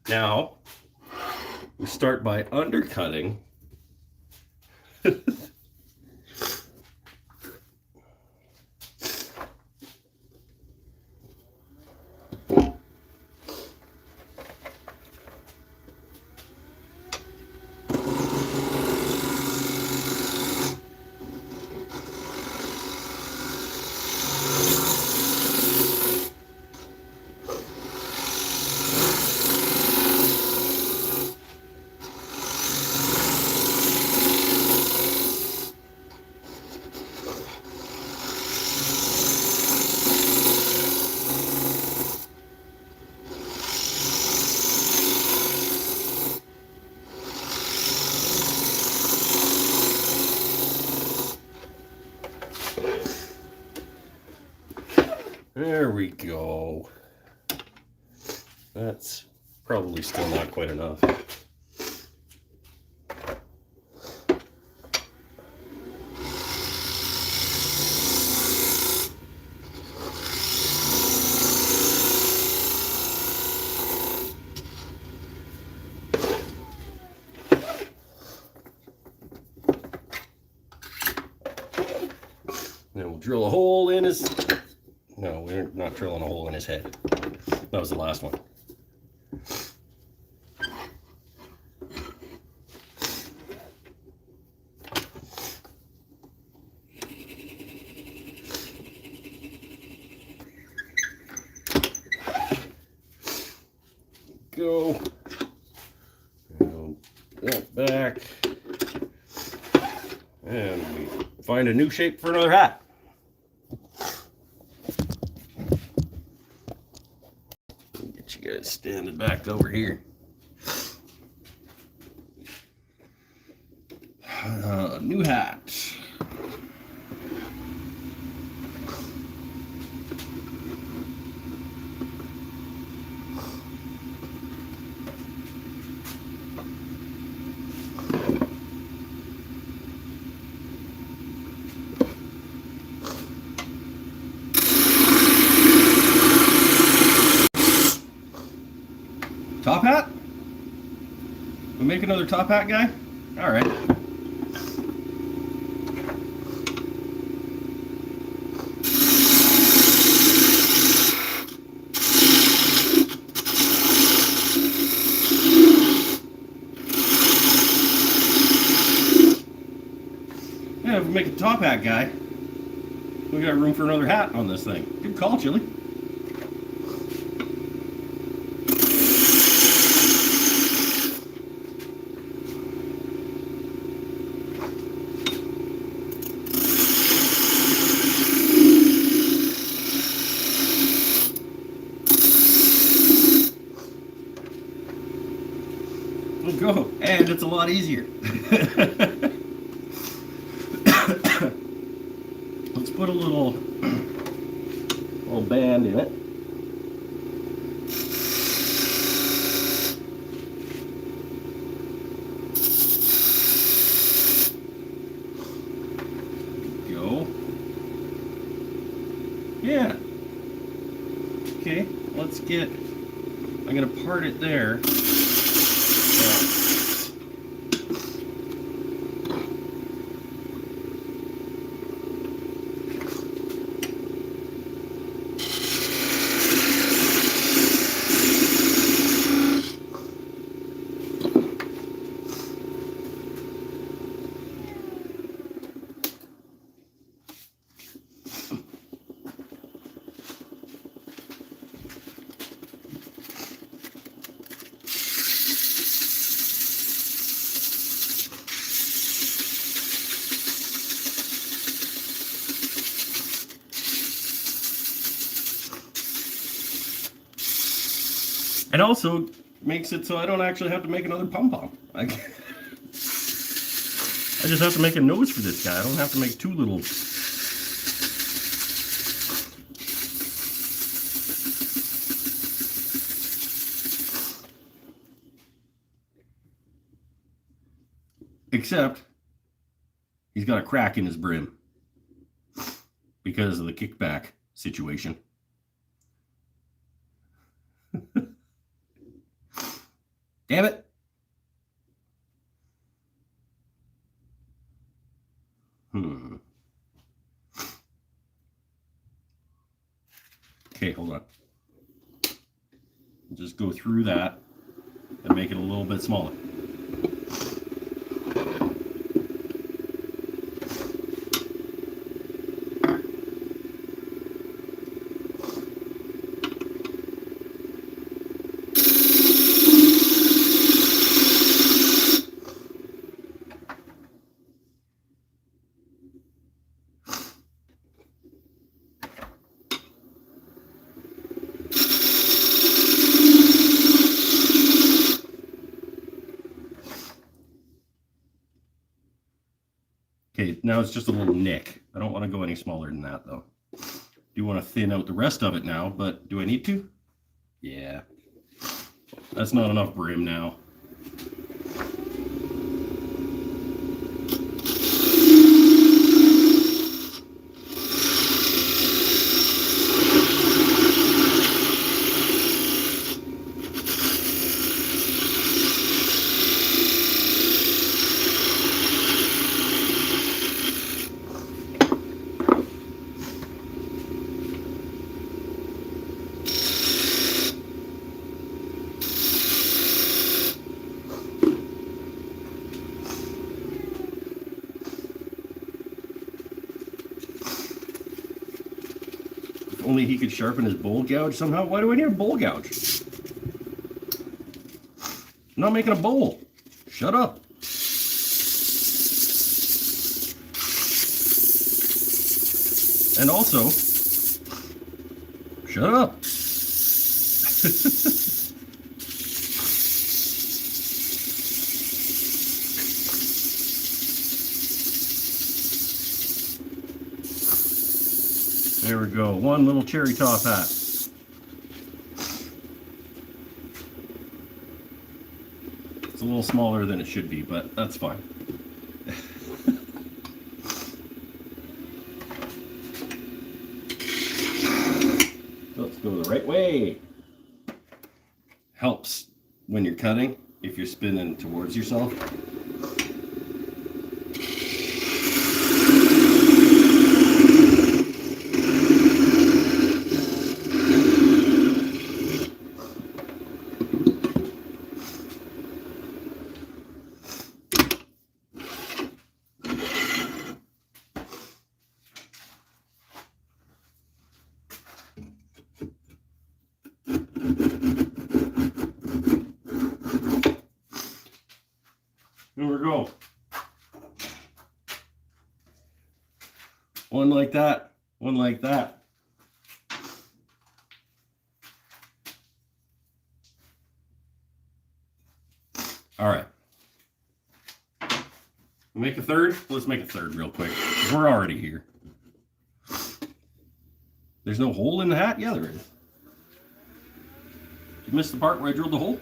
Now, we start by undercutting. There we go. That's probably still not quite enough. Then we'll drill a hole in his... No, we're not drilling a hole in his head. That was the last one. Go. And that back. And we find a new shape for another hat. Get you guys standing back over here. new hat. Top hat? We make another top hat guy? All right. Yeah, if we make a top hat guy, we got room for another hat on this thing. Good call, Chili. We'll go, and it's a lot easier. Let's put a little band in it. Go. Yeah. Okay, let's get, I'm gonna part it there. It also makes it so I don't actually have to make another pom-pom. I just have to make a nose for this guy. I don't have to make two little... Except, he's got a crack in his brim because of the kickback situation. Damn it. Okay, hold on. Just go through that and make it a little bit smaller. Okay, now it's just a little nick. I don't want to go any smaller than that, though. Do want to thin out the rest of it now, but do I need to? Yeah. That's not enough brim now. Only he could sharpen his bowl gouge somehow. Why do I need a bowl gouge? I'm not making a bowl. Shut up. And also, shut up. There we go. One little cherry top hat. It's a little smaller than it should be, but that's fine. Let's go the right way. Helps when you're cutting if you're spinning towards yourself. Here we go. One like that, one like that. All right. Make a third? Let's make a third real quick. We're already here. There's no hole in the hat? Yeah, there is. Did you miss the part where I drilled the hole?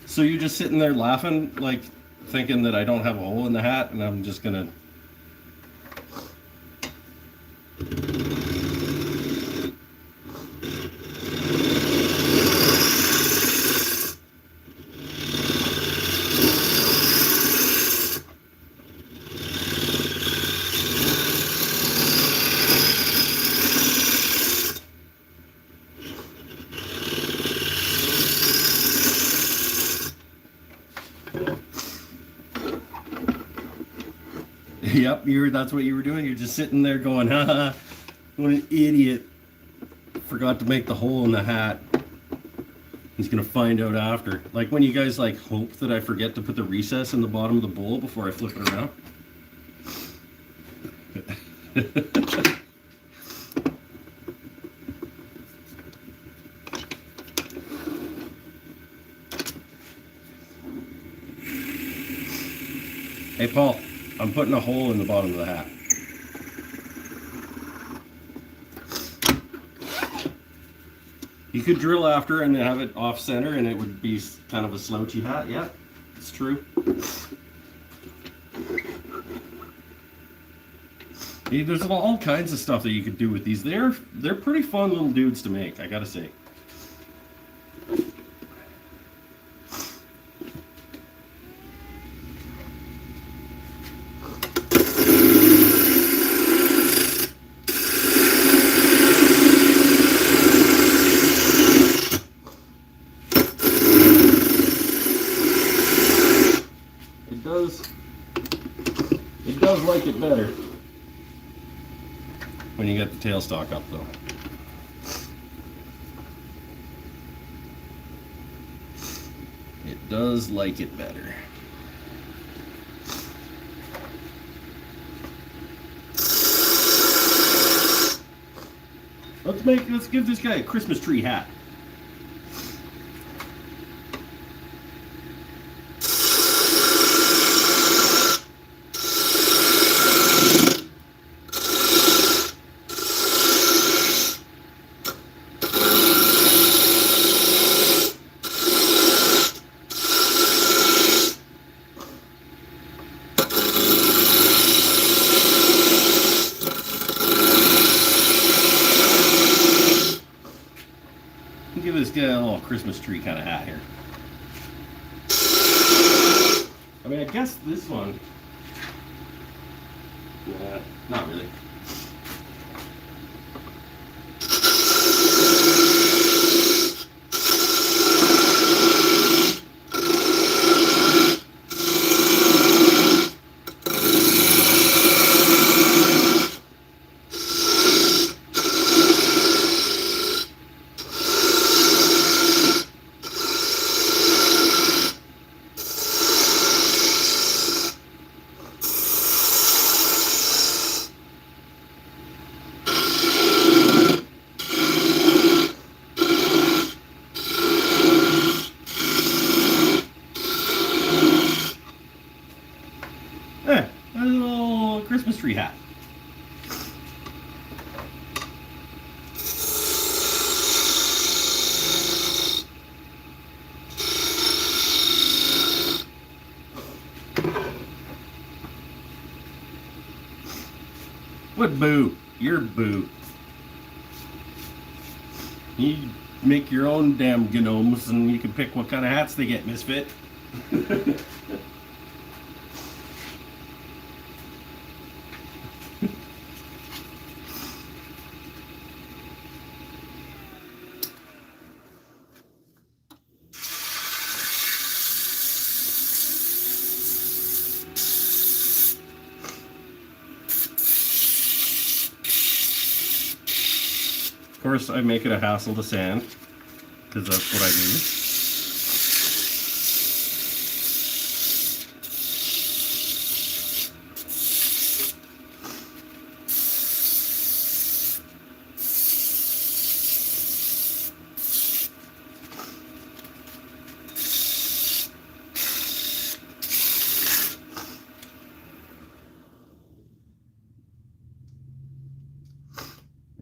So you're just sitting there laughing, like thinking that I don't have a hole in the hat, and I'm just gonna. Yep, that's what you were doing. You're just sitting there going, haha, what an idiot. Forgot to make the hole in the hat. He's gonna find out after. Like when you guys like hope that I forget to put the recess in the bottom of the bowl before I flip it around. Hey Paul, I'm putting a hole in the bottom of the hat. You could drill after and have it off center and it would be kind of a slouchy hat. Yeah, it's true. There's all kinds of stuff that you could do with these. They're pretty fun little dudes to make, I gotta say. It does like it better when you get the tailstock up though. It does like it better. Let's give this guy a Christmas tree hat. Give this guy a little Christmas tree kind of hat here. I mean, I guess this one. Yeah, not really. What boo? You're boo. You make your own damn gnomes and you can pick what kind of hats they get, Misfit. Of course, I make it a hassle to sand, because that's what I do.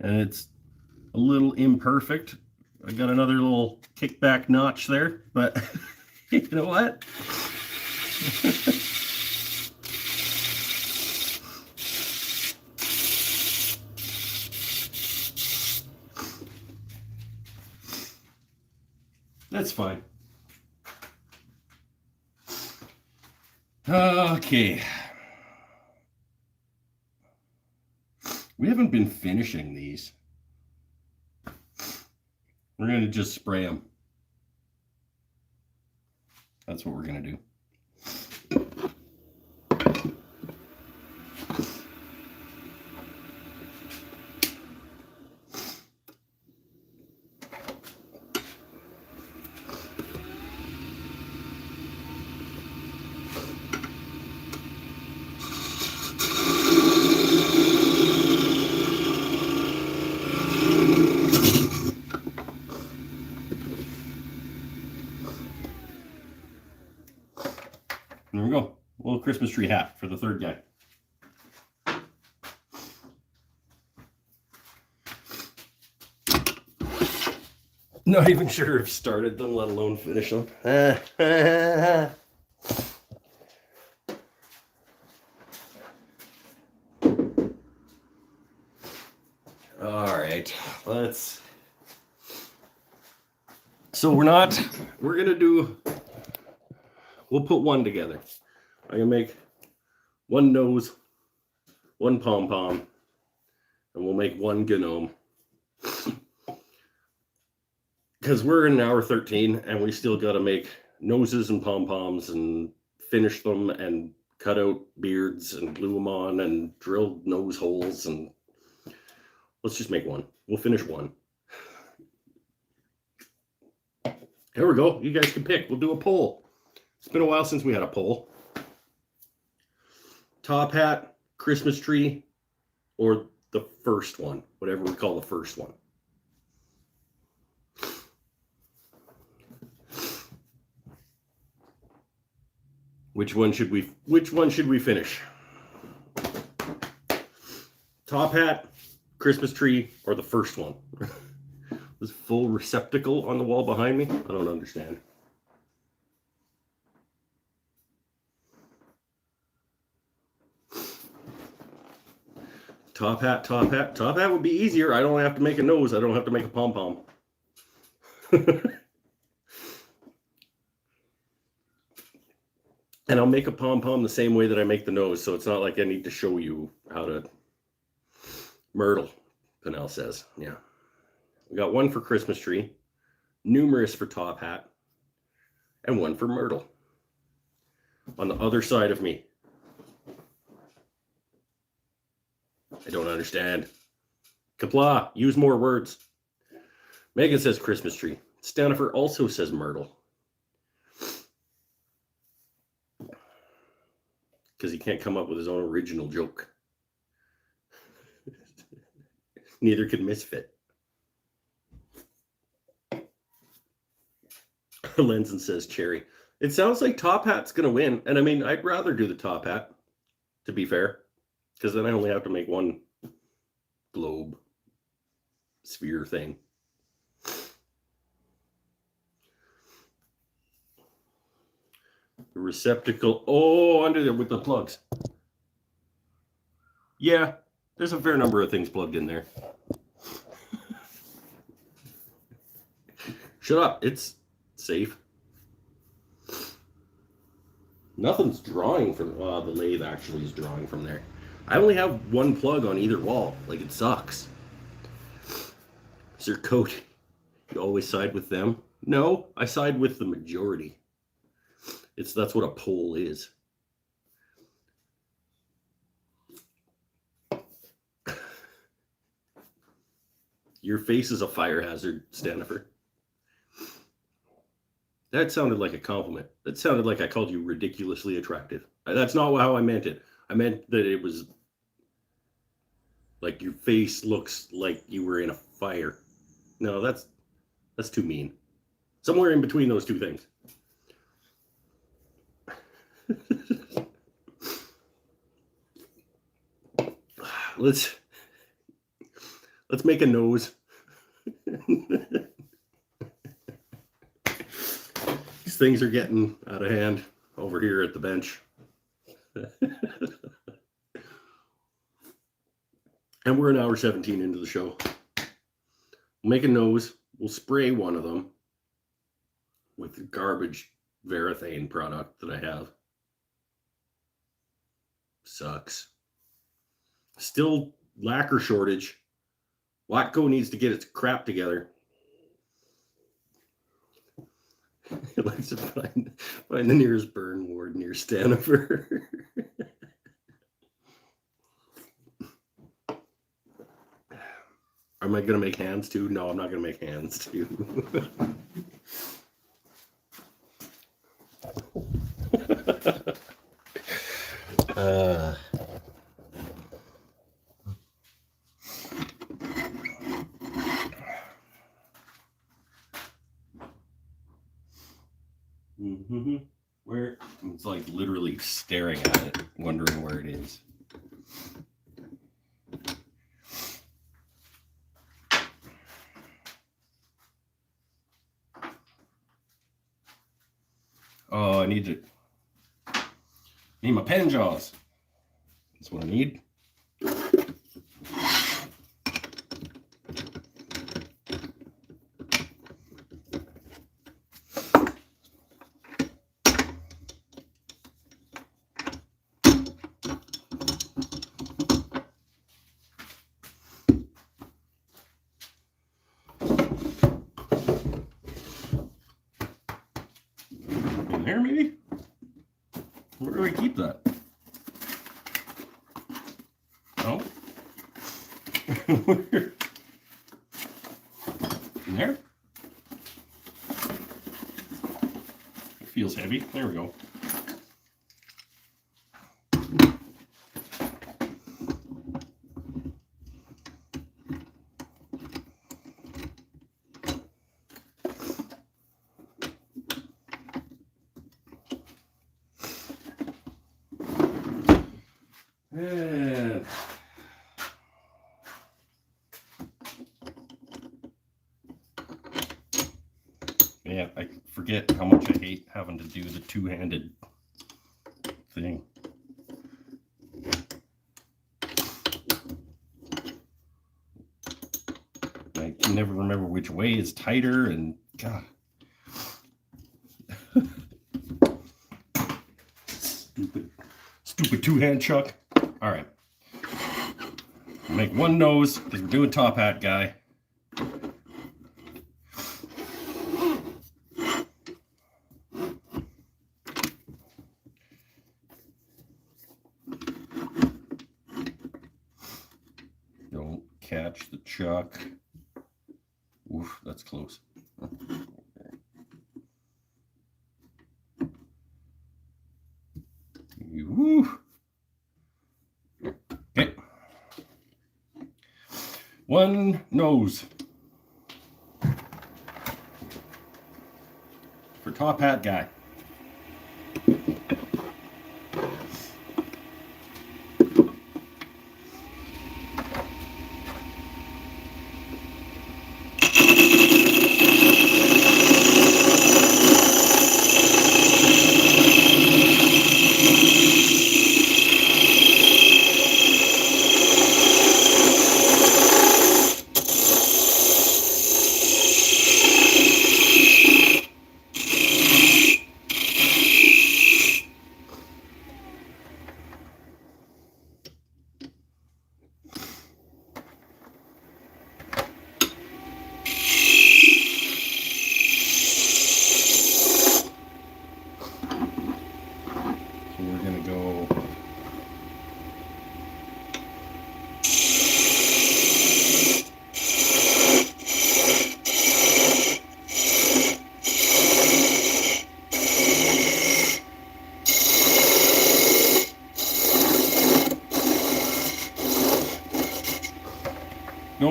And it's a little imperfect. I got another little kickback notch there, but you know what? That's fine. Okay. We haven't been finishing these. We're going to just spray them. That's what we're going to do. There we go. A little Christmas tree hat for the third guy. Not even sure if started them, let alone finish them. All right, let's. So we're gonna do, we'll put one together. I'm gonna make one nose, one pom-pom, and we'll make one gnome. Because we're in hour 13 and we still got to make noses and pom-poms and finish them and cut out beards and glue them on and drill nose holes, and let's just make one. We'll finish one. Here we go. You guys can pick. We'll do a poll. It's been a while since we had a poll. Top hat, Christmas tree, or the first one, whatever we call the first one. Which one should we finish? Top hat, Christmas tree, or the first one? This full receptacle on the wall behind me? I don't understand. Top hat, top hat. Top hat would be easier. I don't have to make a nose. I don't have to make a pom-pom. And I'll make a pom-pom the same way that I make the nose, so it's not like I need to show you how to. Myrtle, Pinnell says. Yeah. We got one for Christmas tree, numerous for top hat, and one for Myrtle. On the other side of me. I don't understand. Kapla, use more words. Megan says Christmas tree. Stanifer also says Myrtle. Because he can't come up with his own original joke. Neither can Misfit. Lenzen says cherry. It sounds like top hat's going to win. And I mean, I'd rather do the top hat, to be fair. Because then I only have to make one globe sphere thing. The receptacle. Oh, under there with the plugs. Yeah, There's a fair number of things plugged in there. Shut up. It's safe. Nothing's drawing from... the lathe actually is drawing from there. I only have one plug on either wall. Like, it sucks. Is there code? You always side with them? No, I side with the majority. That's what a poll is. Your face is a fire hazard, Stanifer. That sounded like a compliment. That sounded like I called you ridiculously attractive. That's not how I meant it. I meant that it was like your face looks like you were in a fire. No, that's too mean. Somewhere in between those two things. Let's make a nose. These things are getting out of hand over here at the bench. And we're an hour 17 into the show. We'll make a nose. We'll spray one of them with the garbage Varathane product that I have. Sucks. Still lacquer shortage. Watco needs to get its crap together. It likes to find the nearest burn ward near Stanifer. Am I going to make hands too? No, I'm not going to make hands too. Where? It's like literally staring at it, wondering where it is. Oh, I need my pen jaws. That's what I need. In there, maybe? Where do I keep that? Oh. Where? In there? It feels heavy. There we go. Yeah, I forget how much I hate having to do the two-handed thing. I can never remember which way is tighter, and God. Stupid two-hand chuck. All right. Make one nose because we're doing top hat guy. Don't catch the chuck. Oof, that's close. Woo. Okay. One nose for top hat guy.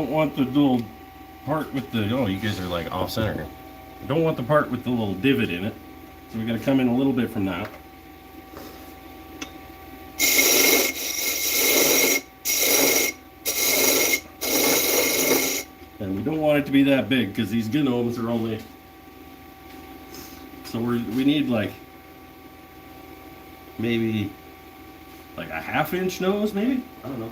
don't want the little part with the, oh, you guys are like off center here. I don't want the part with the little divot in it. So we're going to come in a little bit from that. And we don't want it to be that big because these gnomes are only, so we need like maybe like a 1/2 inch nose, maybe? I don't know.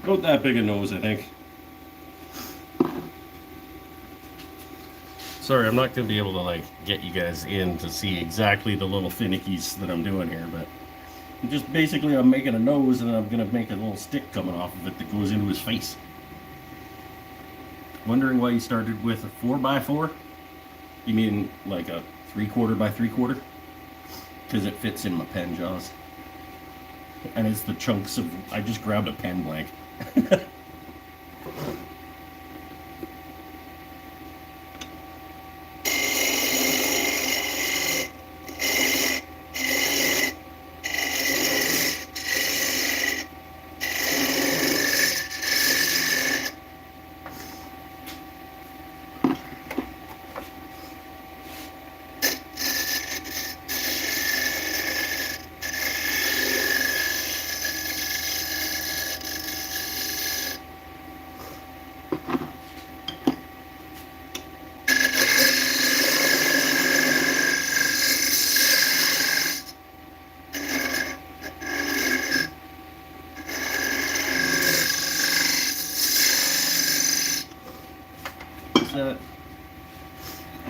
About that big a nose, I think. Sorry, I'm not going to be able to like get you guys in to see exactly the little finickies that I'm doing here, but just basically I'm making a nose and I'm going to make a little stick coming off of it that goes into his face. Wondering why you started with a 4x4? You mean like a 3/4 by 3/4? Because it fits in my pen jaws. And it's the chunks of, I just grabbed a pen blank.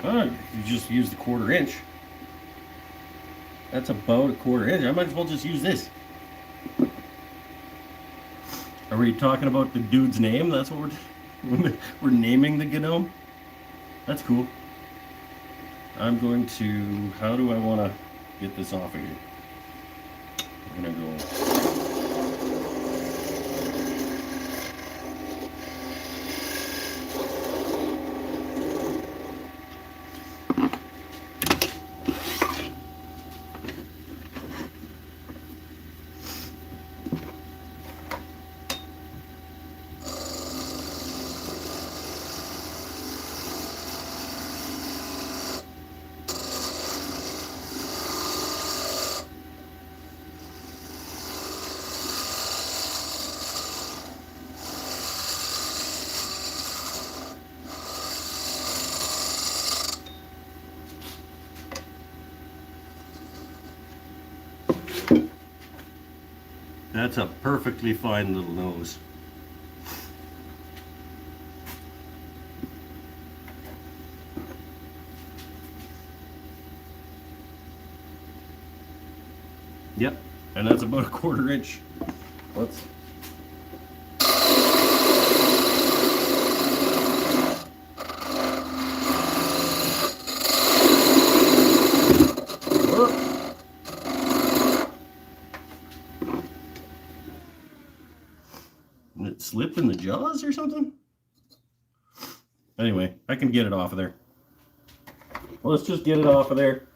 Oh, you just use the 1/4 inch. That's about a 1/4 inch. I might as well just use this. Are we talking about the dude's name? That's what we're naming the gnome? That's cool. I'm going to, how do I want to get this off of here? I'm going to go. That's a perfectly fine little nose. Yep, and that's about a 1/4 inch. Let's. Did it slip in the jaws or something? Anyway, I can get it off of there. Well, let's just get it off of there.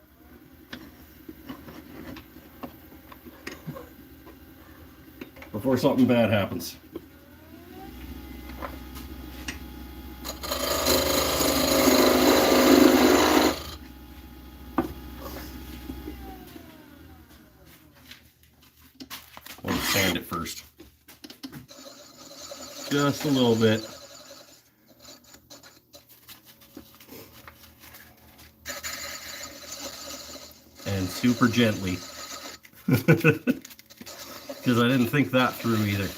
Before something bad happens. We'll sand it first. Just a little bit. And super gently. Because I didn't think that through either.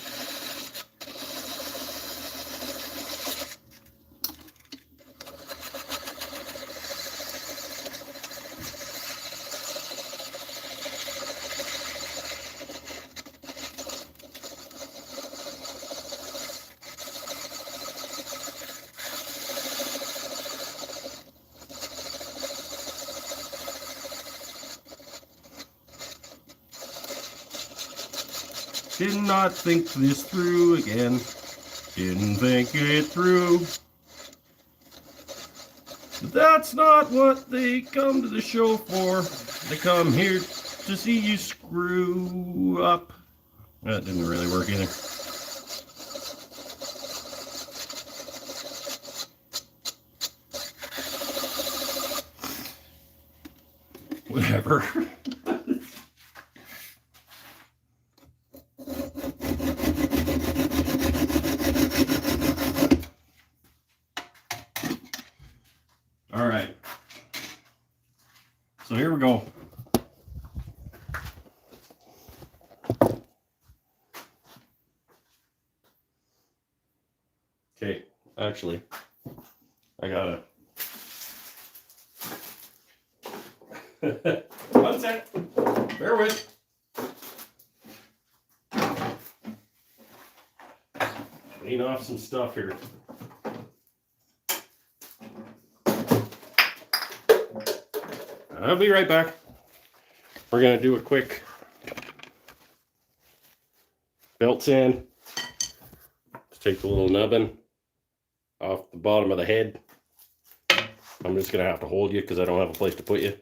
Did not think this through again. Didn't think it through. But that's not what they come to the show for. They come here to see you screw up. That didn't really work either. Whatever. All right. So here we go. Okay, actually, I gotta. One sec. Bear with. Clean off some stuff here. I'll be right back. We're gonna do a quick belt sand. Let's take the little nubbin off the bottom of the head. I'm just gonna have to hold you because I don't have a place to put you.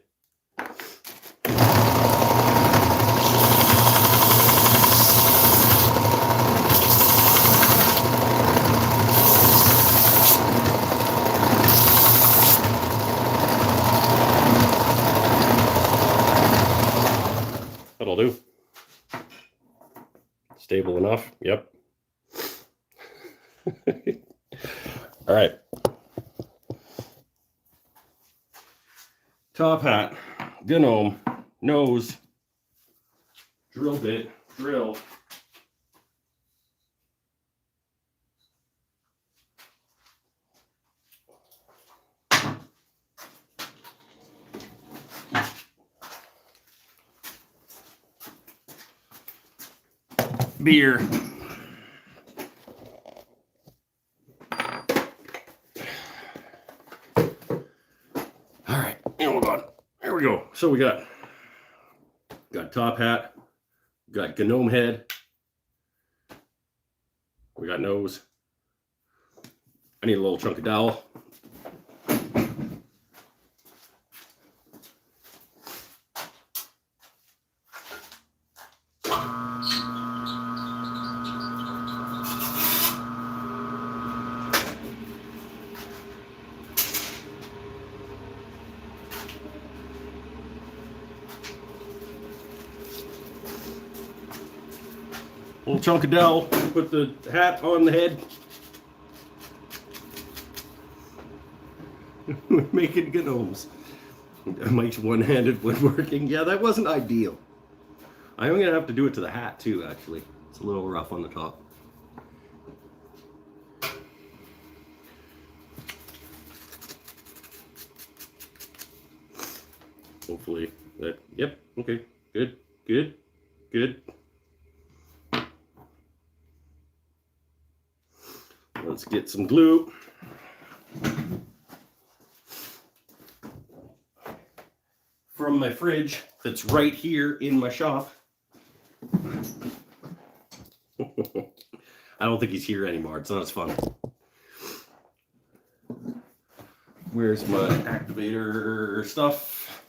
That'll do. Stable enough. Yep. All right. Top hat, GNOME, nose, drill bit, drill. Beer. All right, hold on. There we go. So we got top hat, got GNOME head, we got nose. I need a little chunk of dowel. Little chunk of dowel, put the hat on the head. Making gnomes. Mike's one-handed woodworking. Yeah, that wasn't ideal. I'm gonna have to do it to the hat too, actually. It's a little rough on the top. Hopefully that, yep, okay, good, good, good. Let's get some glue. From my fridge that's right here in my shop. I don't think he's here anymore. It's not as fun. Where's my activator stuff?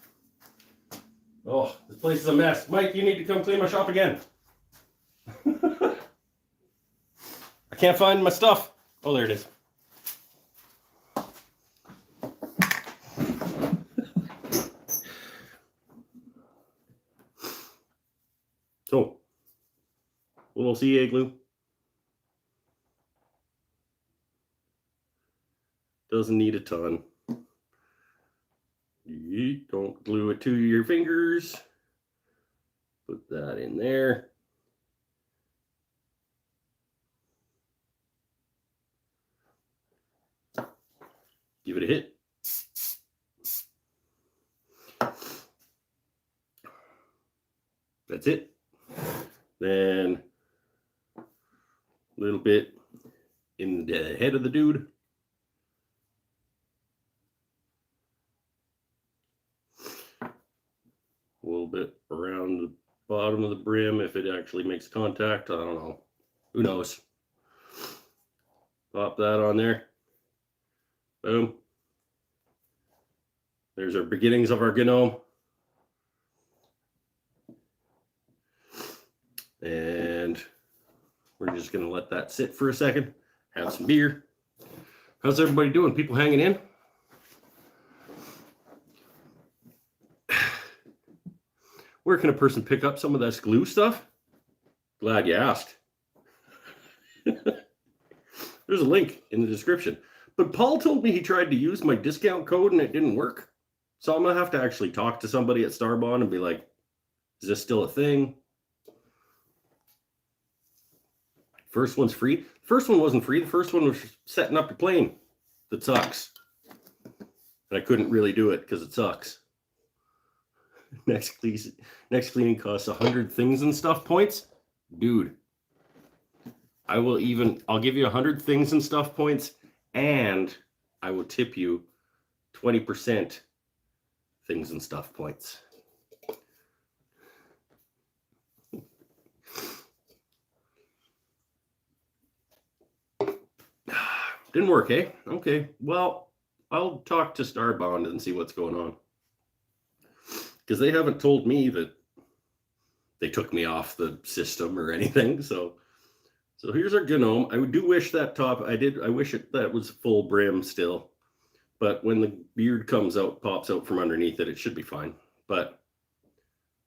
Oh, this place is a mess. Mike, you need to come clean my shop again. I can't find my stuff. Oh, there it is. So, little CA glue. Doesn't need a ton. You don't glue it to your fingers. Put that in there. Give it a hit. That's it. Then a little bit in the head of the dude. A little bit around bottom of the brim if it actually makes contact. I don't know. Who knows? Pop that on there. Boom. There's our beginnings of our GNOME. And we're just going to let that sit for a second. Have some beer. How's everybody doing? People hanging in? Where can a person pick up some of this glue stuff? Glad you asked. There's a link in the description. But Paul told me he tried to use my discount code and it didn't work. So I'm going to have to actually talk to somebody at Starbond and be like, is this still a thing? First one's free. First one wasn't free. The first one was setting up your plane. That sucks. And I couldn't really do it because it sucks. Next cleaning costs 100 things and stuff points. Dude, I'll give you 100 things and stuff points, and I will tip you 20% things and stuff points. Didn't work, eh? Okay, well, I'll talk to Starbond and see what's going on. Because they haven't told me that they took me off the system or anything. So here's our GNOME. I do wish that top, I wish that was full brim still. But when the beard pops out from underneath it, it should be fine. But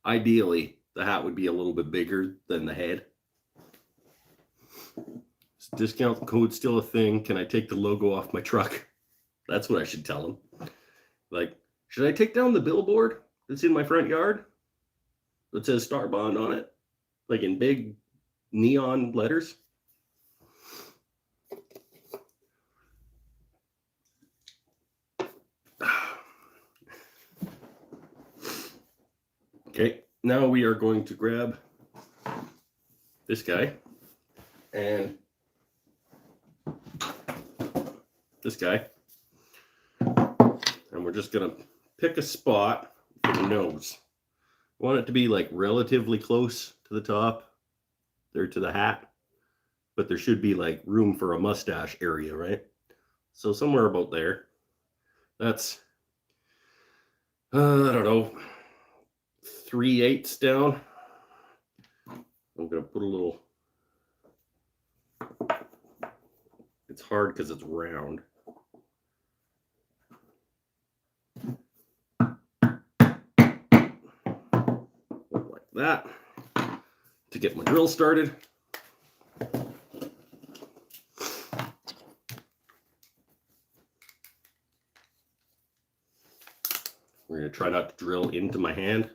ideally, the hat would be a little bit bigger than the head. Is discount code still a thing? Can I take the logo off my truck? That's what I should tell them. Like, should I take down the billboard that's in my front yard that says Starbond on it? Like in big neon letters? Okay, now we are going to grab this guy and this guy, and we're just gonna pick a spot for the nose. I want it to be like relatively close to the top there, to the hat, but there should be like room for a mustache area, right? So somewhere about there. That's I don't know, 3/8 down. I'm gonna put a little, it's hard because it's round. Like that to get my drill started. We're going to try not to drill into my hand.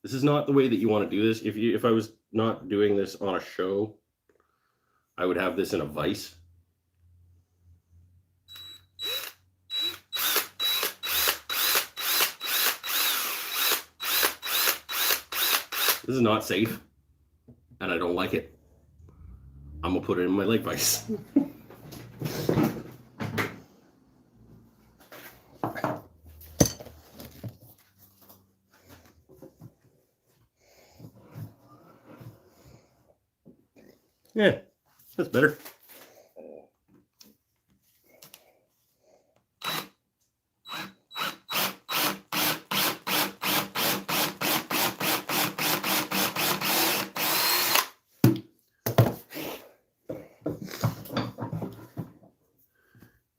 This is not the way that you want to do this. If I was not doing this on a show, I would have this in a vise. This is not safe, and I don't like it. I'm gonna put it in my leg vise. Yeah, that's better.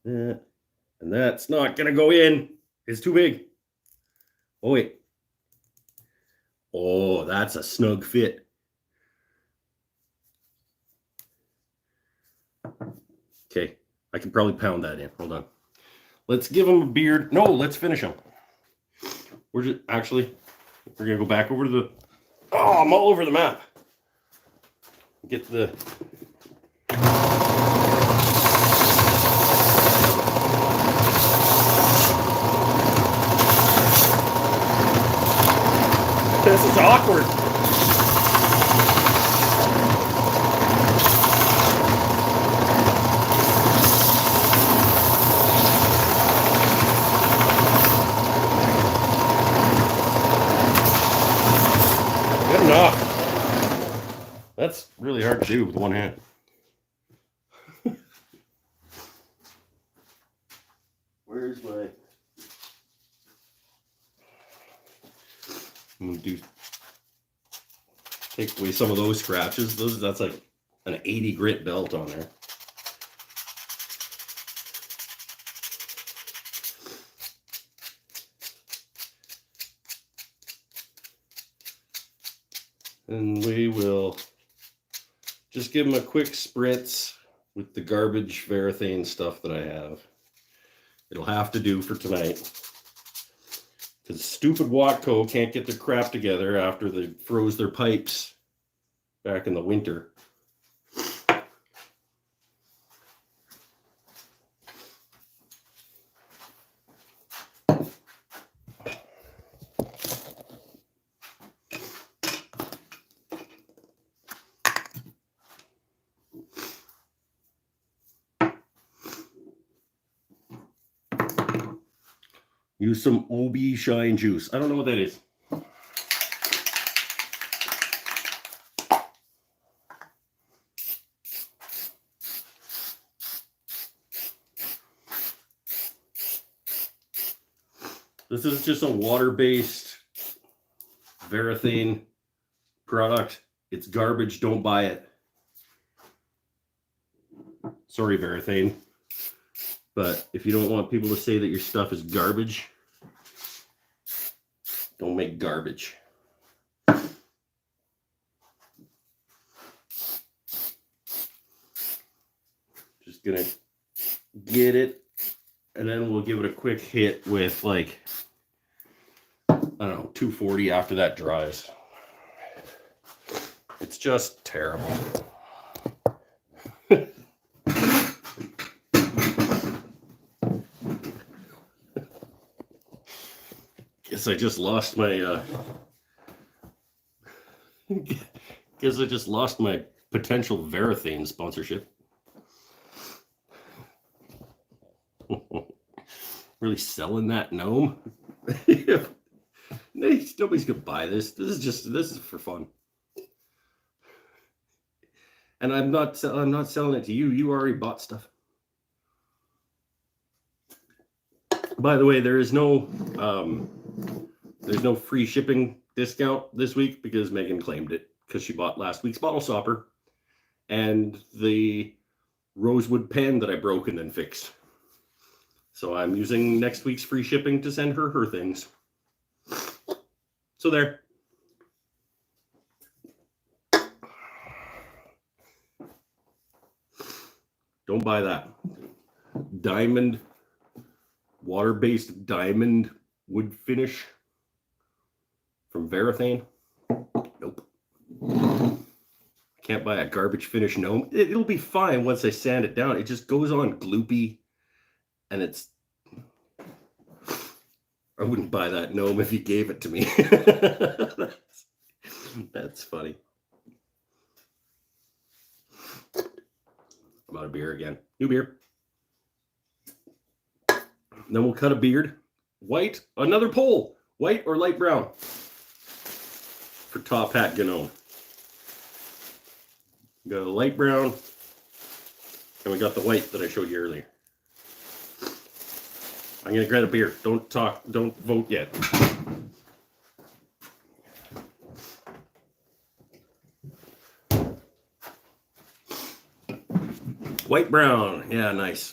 Yeah, and that's not gonna go in. It's too big. Oh wait. Oh, that's a snug fit. Okay, I can probably pound that in. Hold on. Let's give him a beard. No, let's finish him. We're gonna go back over to the. Oh, I'm all over the map. Get the. This is awkward. That's really hard to do with one hand. Where's my... I'm gonna take away some of those scratches. That's like an 80 grit belt on there. And we will just give them a quick spritz with the garbage Varathane stuff that I have. It'll have to do for tonight. Because stupid Watco can't get their crap together after they froze their pipes back in the winter. Use some OB Shine juice. I don't know what that is. This is just a water-based Varathane product. It's garbage. Don't buy it. Sorry, Varathane. But if you don't want people to say that your stuff is garbage, don't make garbage. Just gonna get it, and then we'll give it a quick hit with, like, I don't know, 240 after that dries. It's just terrible. Guess I just lost my potential Varathane sponsorship. Really selling that gnome? Nobody's gonna buy this. This is for fun. And I'm not selling it to you. You already bought stuff. By the way, there's no free shipping discount this week because Megan claimed it because she bought last week's bottle stopper and the rosewood pen that I broke and then fixed. So I'm using next week's free shipping to send her things. So there. Don't buy that. Diamond, water-based diamond wood finish from Varathane. Nope. Can't buy a garbage finish gnome. It'll be fine once I sand it down. It just goes on gloopy, and it's... I wouldn't buy that gnome if you gave it to me. That's funny. I'm out of beer again. New beer. Then we'll cut a beard. White, another poll. White or light brown for top hat gnome. We got a light brown, and we got the white that I showed you earlier. I'm gonna grab a beer. Don't talk. Don't vote yet. White brown. Yeah, nice.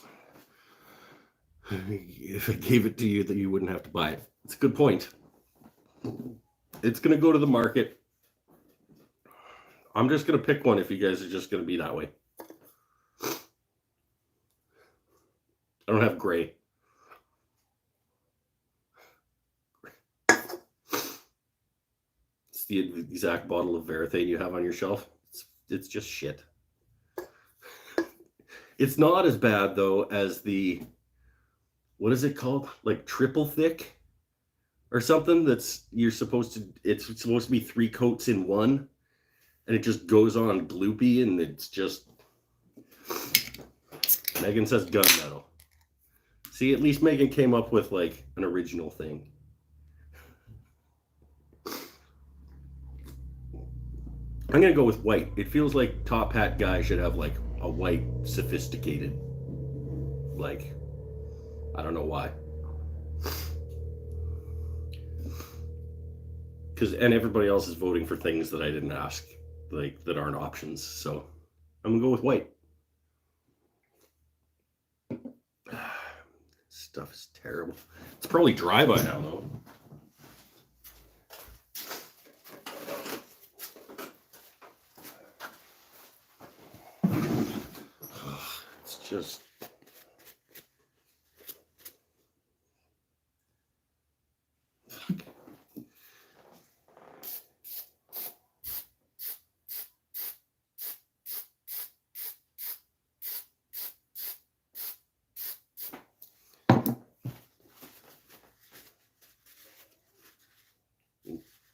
If I gave it to you, that you wouldn't have to buy it. It's a good point. It's going to go to the market. I'm just going to pick one if you guys are just going to be that way. I don't have gray. It's the exact bottle of Varathane you have on your shelf. It's just shit. It's not as bad, though, as the... What is it called? Like triple thick or something it's supposed to be 3 coats in one, and it just goes on gloopy, and it's just... Megan says gunmetal. See, at least Megan came up with like an original thing. I'm gonna go with white. It feels like top hat guy should have like a white, sophisticated, like, I don't know why. And everybody else is voting for things that I didn't ask, like that aren't options. So I'm gonna go with white. Stuff is terrible. It's probably dry by now though. It's just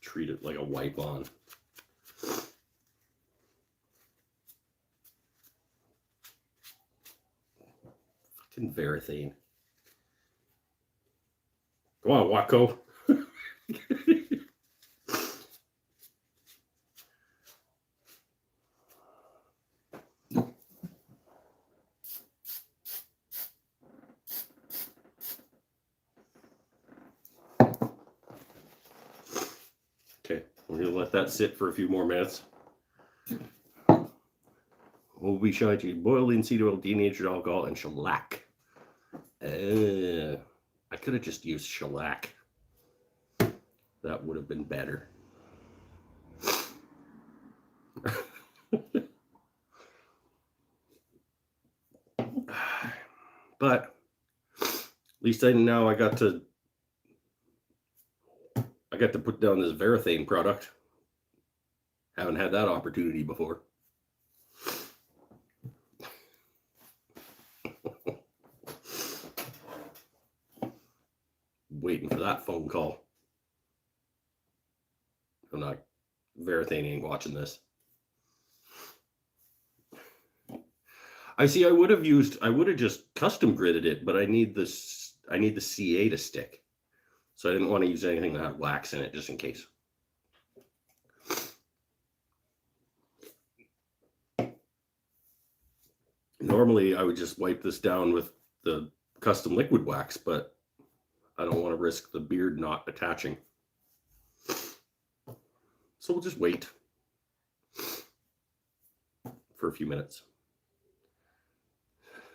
treat it like a wipe on. Fucking Varathane. Come on, Wacko. Okay, we're gonna let that sit for a few more minutes. We'll be showing you boiling seed oil, denatured alcohol, and shellac. I could have just used shellac. That would have been better. But at least I got to put down this Varathane product. Haven't had that opportunity before. Waiting for that phone call. I'm not, Varathane ain't watching this. I see. I would have just custom gridded it, but I need the CA to stick. So I didn't want to use anything that had wax in it, just in case. Normally, I would just wipe this down with the custom liquid wax, but I don't want to risk the beard not attaching. So we'll just wait for a few minutes.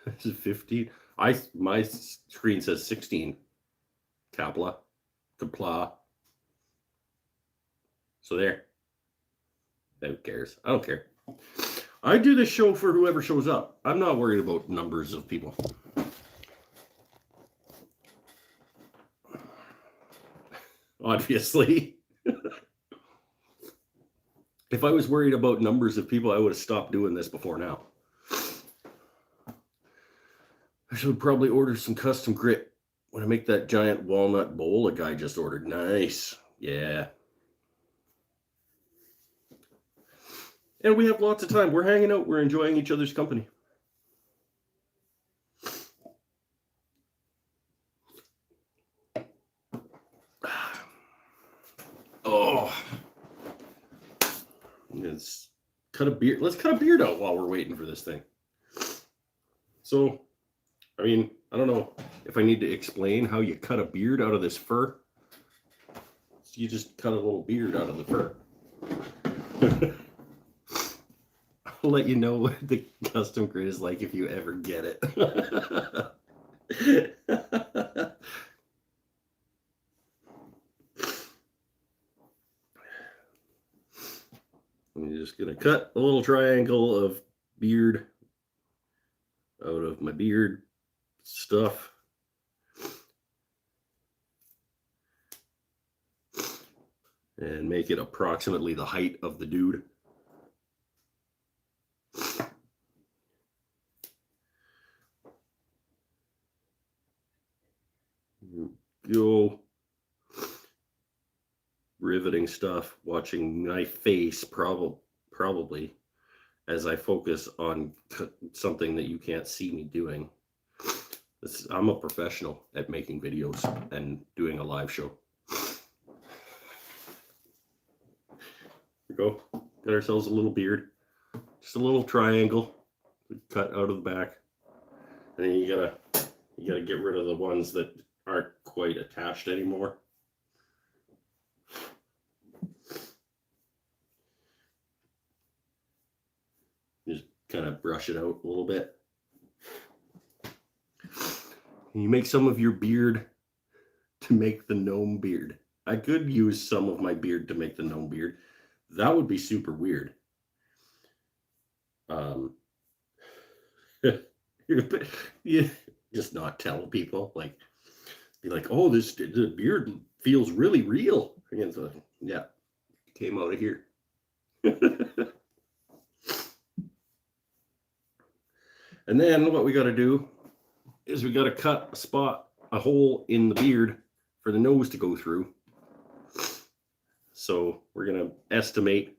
This is 15. My screen says 16. Kapla. So there. Who cares? I don't care. I do this show for whoever shows up. I'm not worried about numbers of people. Obviously. If I was worried about numbers of people, I would have stopped doing this before now. I should probably order some custom grit when I make that giant walnut bowl a guy just ordered. Nice. Yeah. And we have lots of time. We're hanging out. We're enjoying each other's company. Oh. Let's cut a beard. Let's cut a beard out while we're waiting for this thing. So, I mean, I don't know if I need to explain how you cut a beard out of this fur. You just cut a little beard out of the fur. I'll let you know what the custom grid is like if you ever get it. I'm just going to cut a little triangle of beard out of my beard stuff. And make it approximately the height of the dude. Go. Riveting stuff. Watching my face probably as I focus on something that you can't see me doing. I'm a professional at making videos and doing a live show. Go. Got ourselves a little beard. Just a little triangle cut out of the back. And then you gotta get rid of the ones that aren't quite attached anymore. Just kind of brush it out a little bit. And you make some of your beard to make the gnome beard. I could use some of my beard to make the gnome beard. That would be super weird. Yeah, just not tell people, like, be like, oh, the beard feels really real. Again, so yeah, came out of here. And then what we got to do is we got to cut a hole in the beard for the nose to go through. So we're going to estimate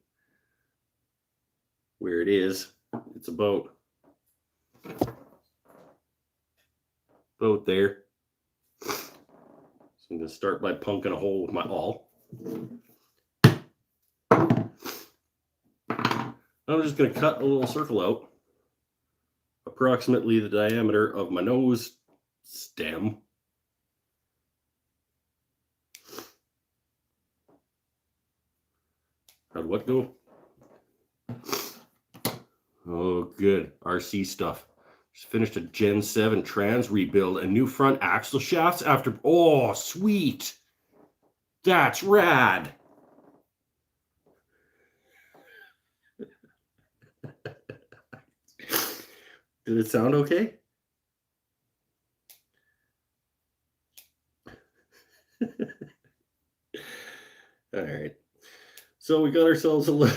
where it is. It's about there. So I'm going to start by punking a hole with my awl. I'm just going to cut a little circle out, approximately the diameter of my nose stem. How'd what go? Oh, good. RC stuff. Just finished a Gen 7 trans rebuild and new front axle shafts after... Oh, sweet. That's rad. Did it sound okay? All right. So we got ourselves a little...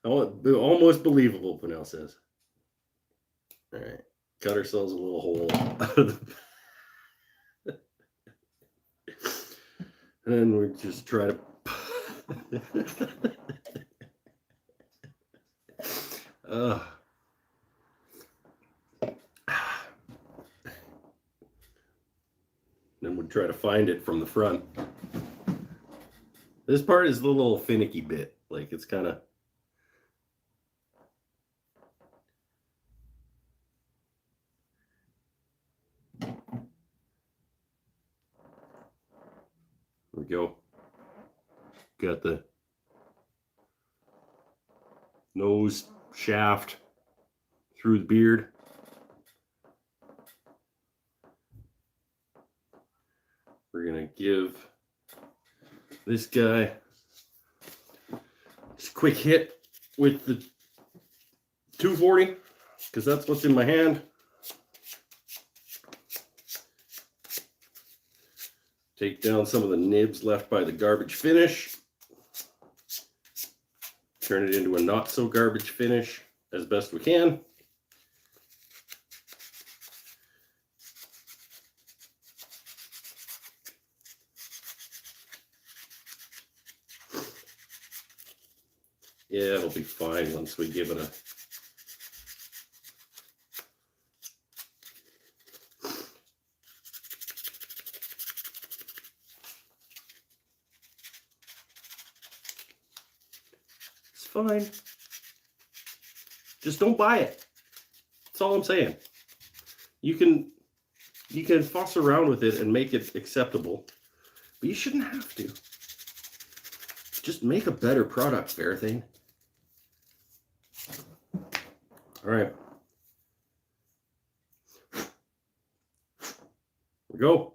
almost believable, Pinnell says. All right. Cut ourselves a little hole out of the... And then we just try to... Then we'll try to find it from the front. This part is the little finicky bit. Like, it's kind of... There we go. Got the nose shaft through the beard. We're going to give this guy just a quick hit with the 240 because that's what's in my hand. Take down some of the nibs left by the garbage finish. Turn it into a not so garbage finish as best we can. Yeah, it'll be fine once we give it a... It's fine. Just don't buy it. That's all I'm saying. You can fuss around with it and make it acceptable, but you shouldn't have to. Just make a better product, Fairthing. All right. Here we go.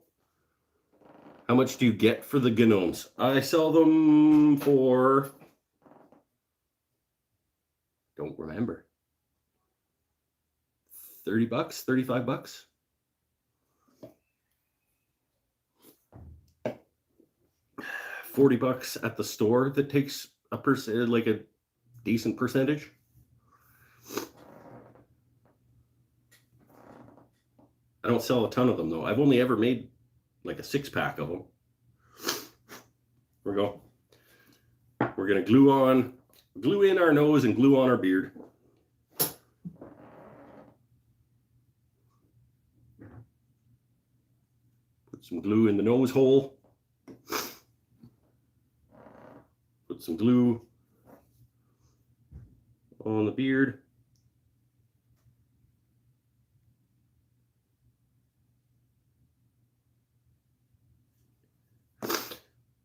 How much do you get for the gnomes? I sell them for... Don't remember. 30 bucks, 35 bucks. $40 at the store. That takes like a decent percentage. I don't sell a ton of them though. I've only ever made like a 6-pack of them. Here we go. We're gonna glue in our nose and glue on our beard. Put some glue in the nose hole. Put some glue on the beard.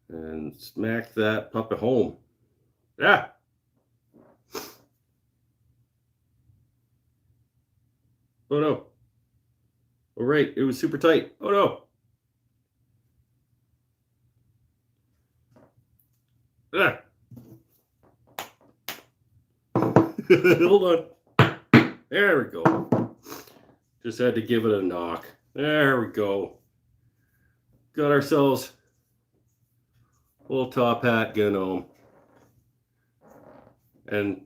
And smack that puppy home. Ah! Oh no. All right, it was super tight. Oh no. Ah. Hold on. There we go. Just had to give it a knock. There we go. Got ourselves a little top hat gnome. And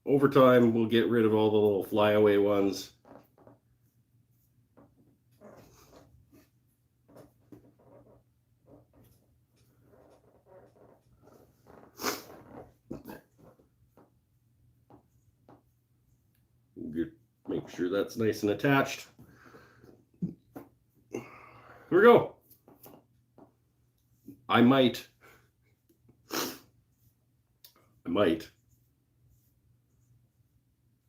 over time, we'll get rid of all the little flyaway ones. Make sure that's nice and attached. Here we go. I might,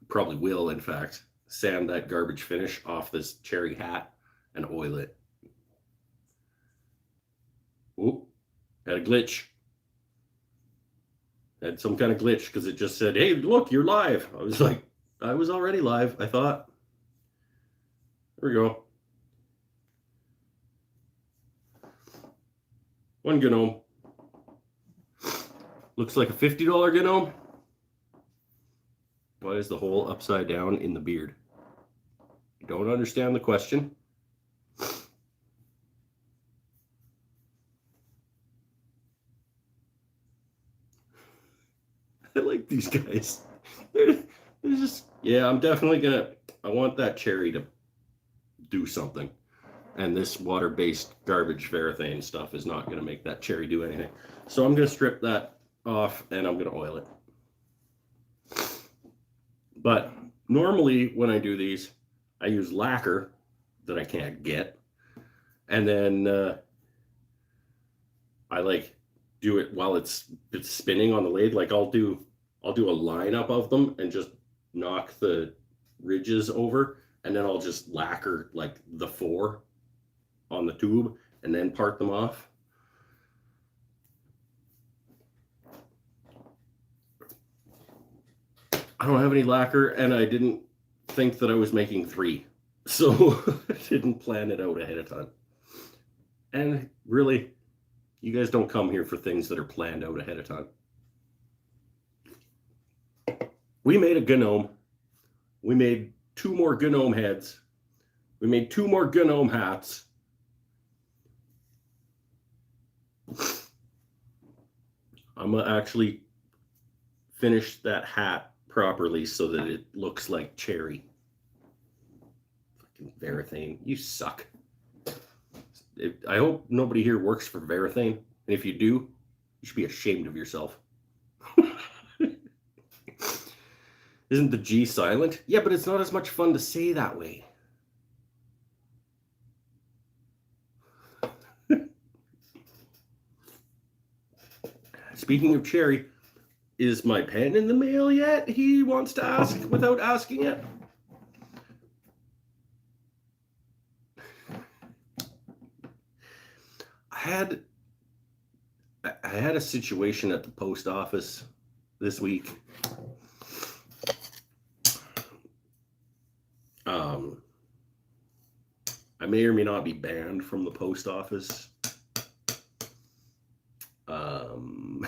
probably will, in fact, sand that garbage finish off this cherry hat and oil it. Oop, had a glitch. Had some kind of glitch because it just said, hey, look, you're live. I was like, I was already live, I thought. There we go. One gnome. Looks like a $50 gnome. Why is the hole upside down in the beard? Don't understand the question. I like these guys. They're just, yeah, I'm definitely gonna, I want that cherry to do something. And this water-based garbage varathane stuff is not gonna make that cherry do anything. So I'm gonna strip that off and I'm gonna oil it. But normally when I do these, I use lacquer that I can't get. And then I like do it while it's spinning on the lathe. Like I'll do a lineup of them and just knock the ridges over, and then I'll just lacquer like the 4 on the tube and then part them off. I don't have any lacquer, and I didn't think that I was making 3, so I didn't plan it out ahead of time. And really, you guys don't come here for things that are planned out ahead of time. We made a gnome. We made 2 more gnome heads. We made 2 more gnome hats. I'm gonna actually finish that hat properly so that it looks like cherry. Fucking varathane, you suck. I hope nobody here works for varathane, and if you do, you should be ashamed of yourself. Isn't the G silent? Yeah, but it's not as much fun to say that way. Speaking of cherry, is my pen in the mail yet? He wants to ask without asking it. I had a situation at the post office this week. I may or may not be banned from the post office. I'm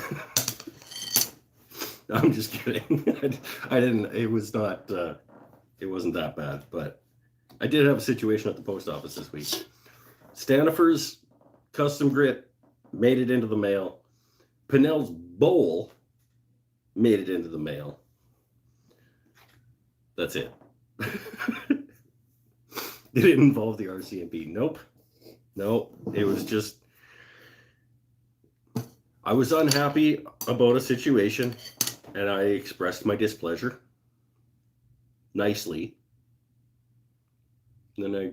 just kidding. I didn't. It was not. It wasn't that bad, but I did have a situation at the post office this week. Stanifer's custom grit made it into the mail. Pinnell's bowl made it into the mail. That's it. Did it involve the RCMP? Nope. No, it was just, I was unhappy about a situation and I expressed my displeasure nicely. And then I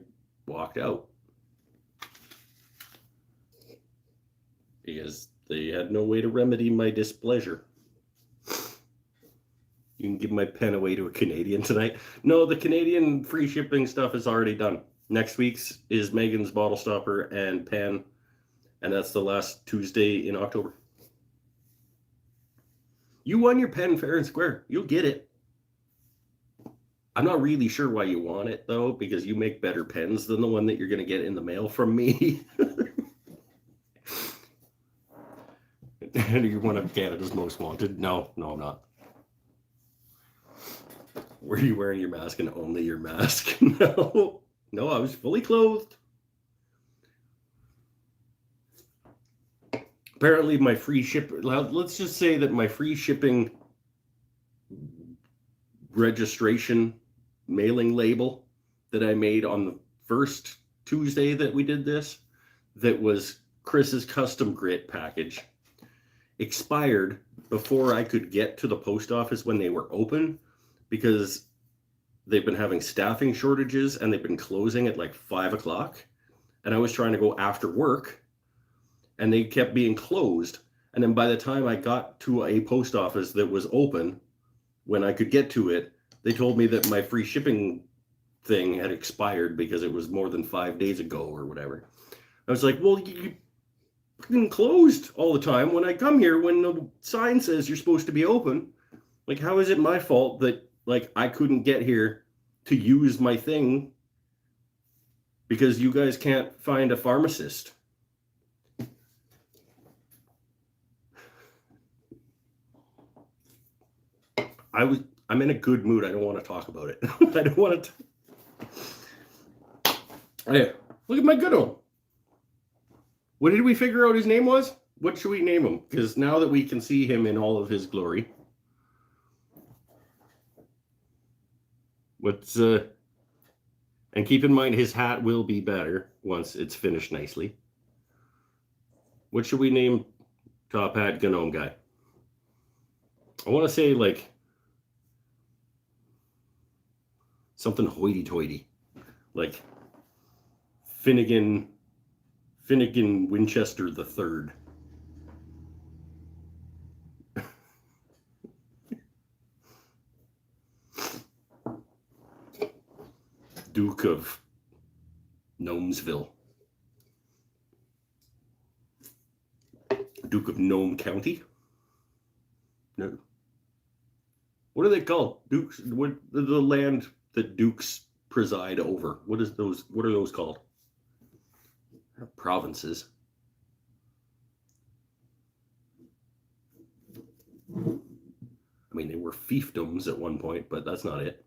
walked out. Because They had no way to remedy my displeasure. You can give my pen away to a Canadian tonight. No, the Canadian free shipping stuff is already done. Next week's is Megan's bottle stopper and pen, and that's the last Tuesday in October. You won your pen fair and square. You'll get it. I'm not really sure why you want it, though, because you make better pens than the one that you're going to get in the mail from me. And you're one of Canada's most wanted. No, I'm not. Were you wearing your mask and only your mask? No, I was fully clothed. Apparently my free ship, let's just say that my free shipping registration mailing label that I made on the first Tuesday that we did this, that was Chris's custom grit package, expired before I could get to the post office when they were open, because they've been having staffing shortages and they've been closing at like 5 o'clock. And I was trying to go after work and they kept being closed. And then by the time I got to a post office that was open, when I could get to it, they told me that my free shipping thing had expired because it was more than 5 days ago or whatever. I was like, well, you fucking closed all the time when I come here when the sign says you're supposed to be open. Like, how is it my fault that, like, I couldn't get here to use my thing because you guys can't find a pharmacist? I'm in a good mood. I don't want to talk about it. I don't want to. Hey, look at my good one. What did we figure out his name was? What should we name him? Because now that we can see him in all of his glory. And keep in mind his hat will be better once it's finished nicely. What should we name Top Hat Gnome guy? I want to say like something hoity-toity, like Finnegan Winchester III. Duke of Gnomesville. Duke of Gnome County? No. What are they called? Dukes, what the land that dukes preside over? What are those called? Provinces. I mean, they were fiefdoms at one point, but that's not it.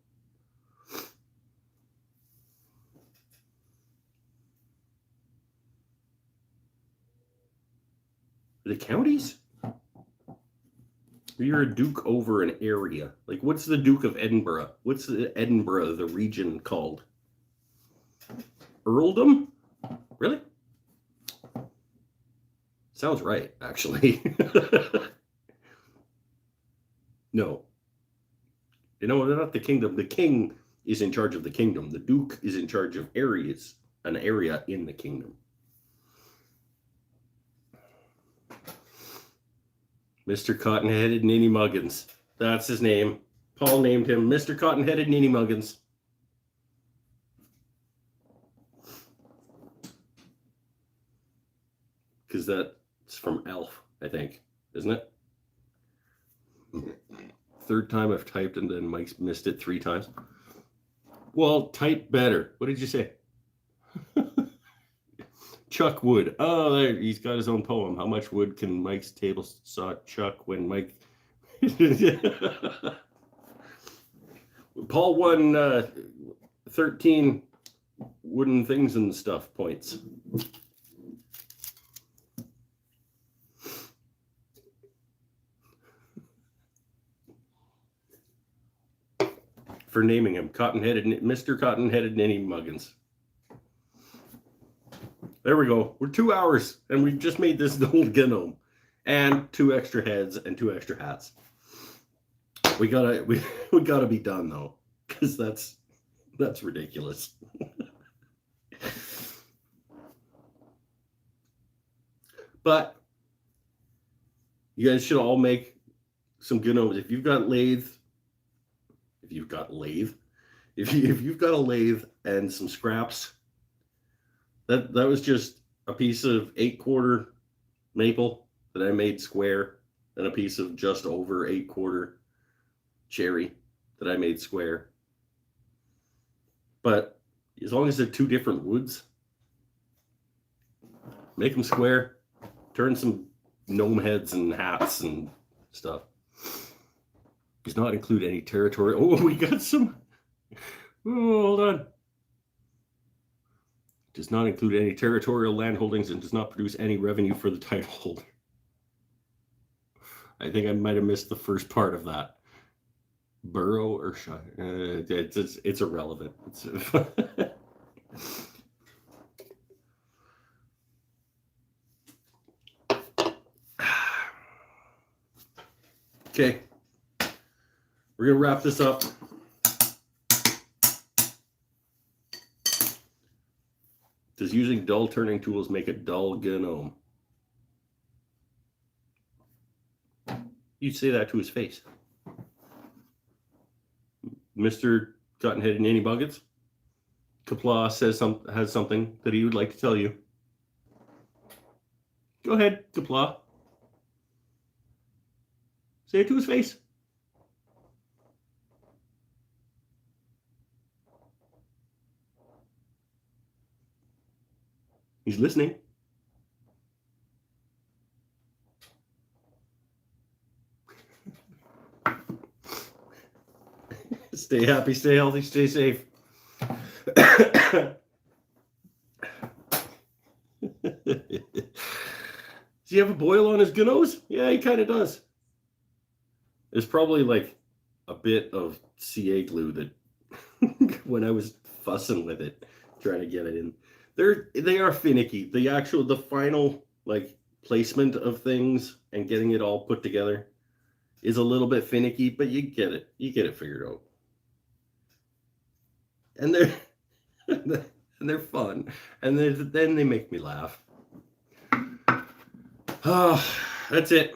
The counties? You're a duke over an area. Like, what's the Duke of Edinburgh? What's the Edinburgh, the region, called? Earldom? Really? Sounds right, actually. No. You know, they're not the kingdom. The king is in charge of the kingdom. The duke is in charge of areas, an area in the kingdom. Mr. Cotton-Headed Ninny Muggins. That's his name. Paul named him Mr. Cotton-Headed Ninny Muggins. Because that's from Elf, I think. Isn't it? Third time I've typed and then Mike's missed it 3 times. Well, type better. What did you say? Chuck Wood. Oh, there, he's got his own poem. How much wood can Mike's table saw chuck when Mike... Paul won 13 wooden things and stuff points. For naming him Mr. Cotton-Headed Ninny Muggins. There we go. We're 2 hours and we just made this old gnome and 2 extra heads and 2 extra hats. We gotta be done though, because that's ridiculous. But You guys should all make some gnomes. If you've got lathe and some scraps, that was just a piece of 8/4 maple that I made square, and a piece of just over 8/4 cherry that I made square. But as long as they're two different woods, make them square, turn some gnome heads and hats and stuff. Does not include any territory. Oh, we got some. Oh, hold on. Does not include any territorial land holdings and does not produce any revenue for the title holder. I think I might have missed the first part of that. Borough or shire? It's irrelevant. Okay. We're going to wrap this up. Does using dull turning tools make a dull gnome? You'd say that to his face. Mr. Cottonhead and Nanny Buggets? Kapla has something that he would like to tell you. Go ahead, Kapla. Say it to his face. He's listening. Stay happy, stay healthy, stay safe. Does he have a boil on his nose? Yeah, he kind of does. There's probably like a bit of CA glue that when I was fussing with it, trying to get it in. They are finicky. The final like placement of things and getting it all put together is a little bit finicky, but you get it. You get it figured out. And they're fun. And then they make me laugh. Oh, that's it.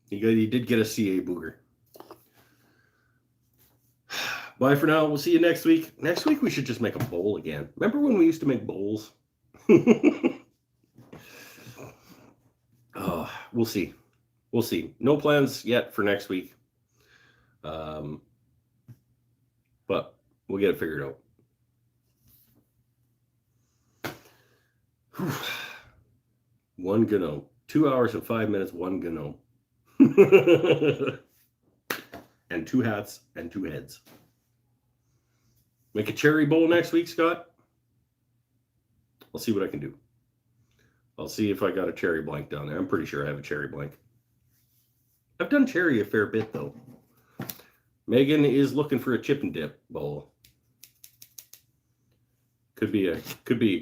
You did get a CA booger. Bye for now. We'll see you next week. Next week we should just make a bowl again. Remember when we used to make bowls? Oh, we'll see. We'll see. No plans yet for next week. But we'll get it figured out. Whew. One gnome. 2 hours and 5 minutes, one gnome. And 2 hats and 2 heads. Make a cherry bowl next week, Scott. I'll see what I can do. I'll see if I got a cherry blank down there. I'm pretty sure I have a cherry blank. I've done cherry a fair bit, though. Megan is looking for a chip and dip bowl. Could be a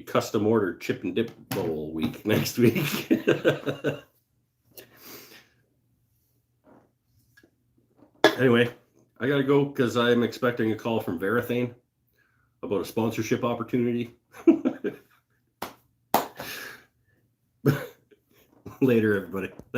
custom ordered chip and dip bowl week next week. Anyway, I gotta go because I'm expecting a call from Verathane about a sponsorship opportunity. Later, everybody.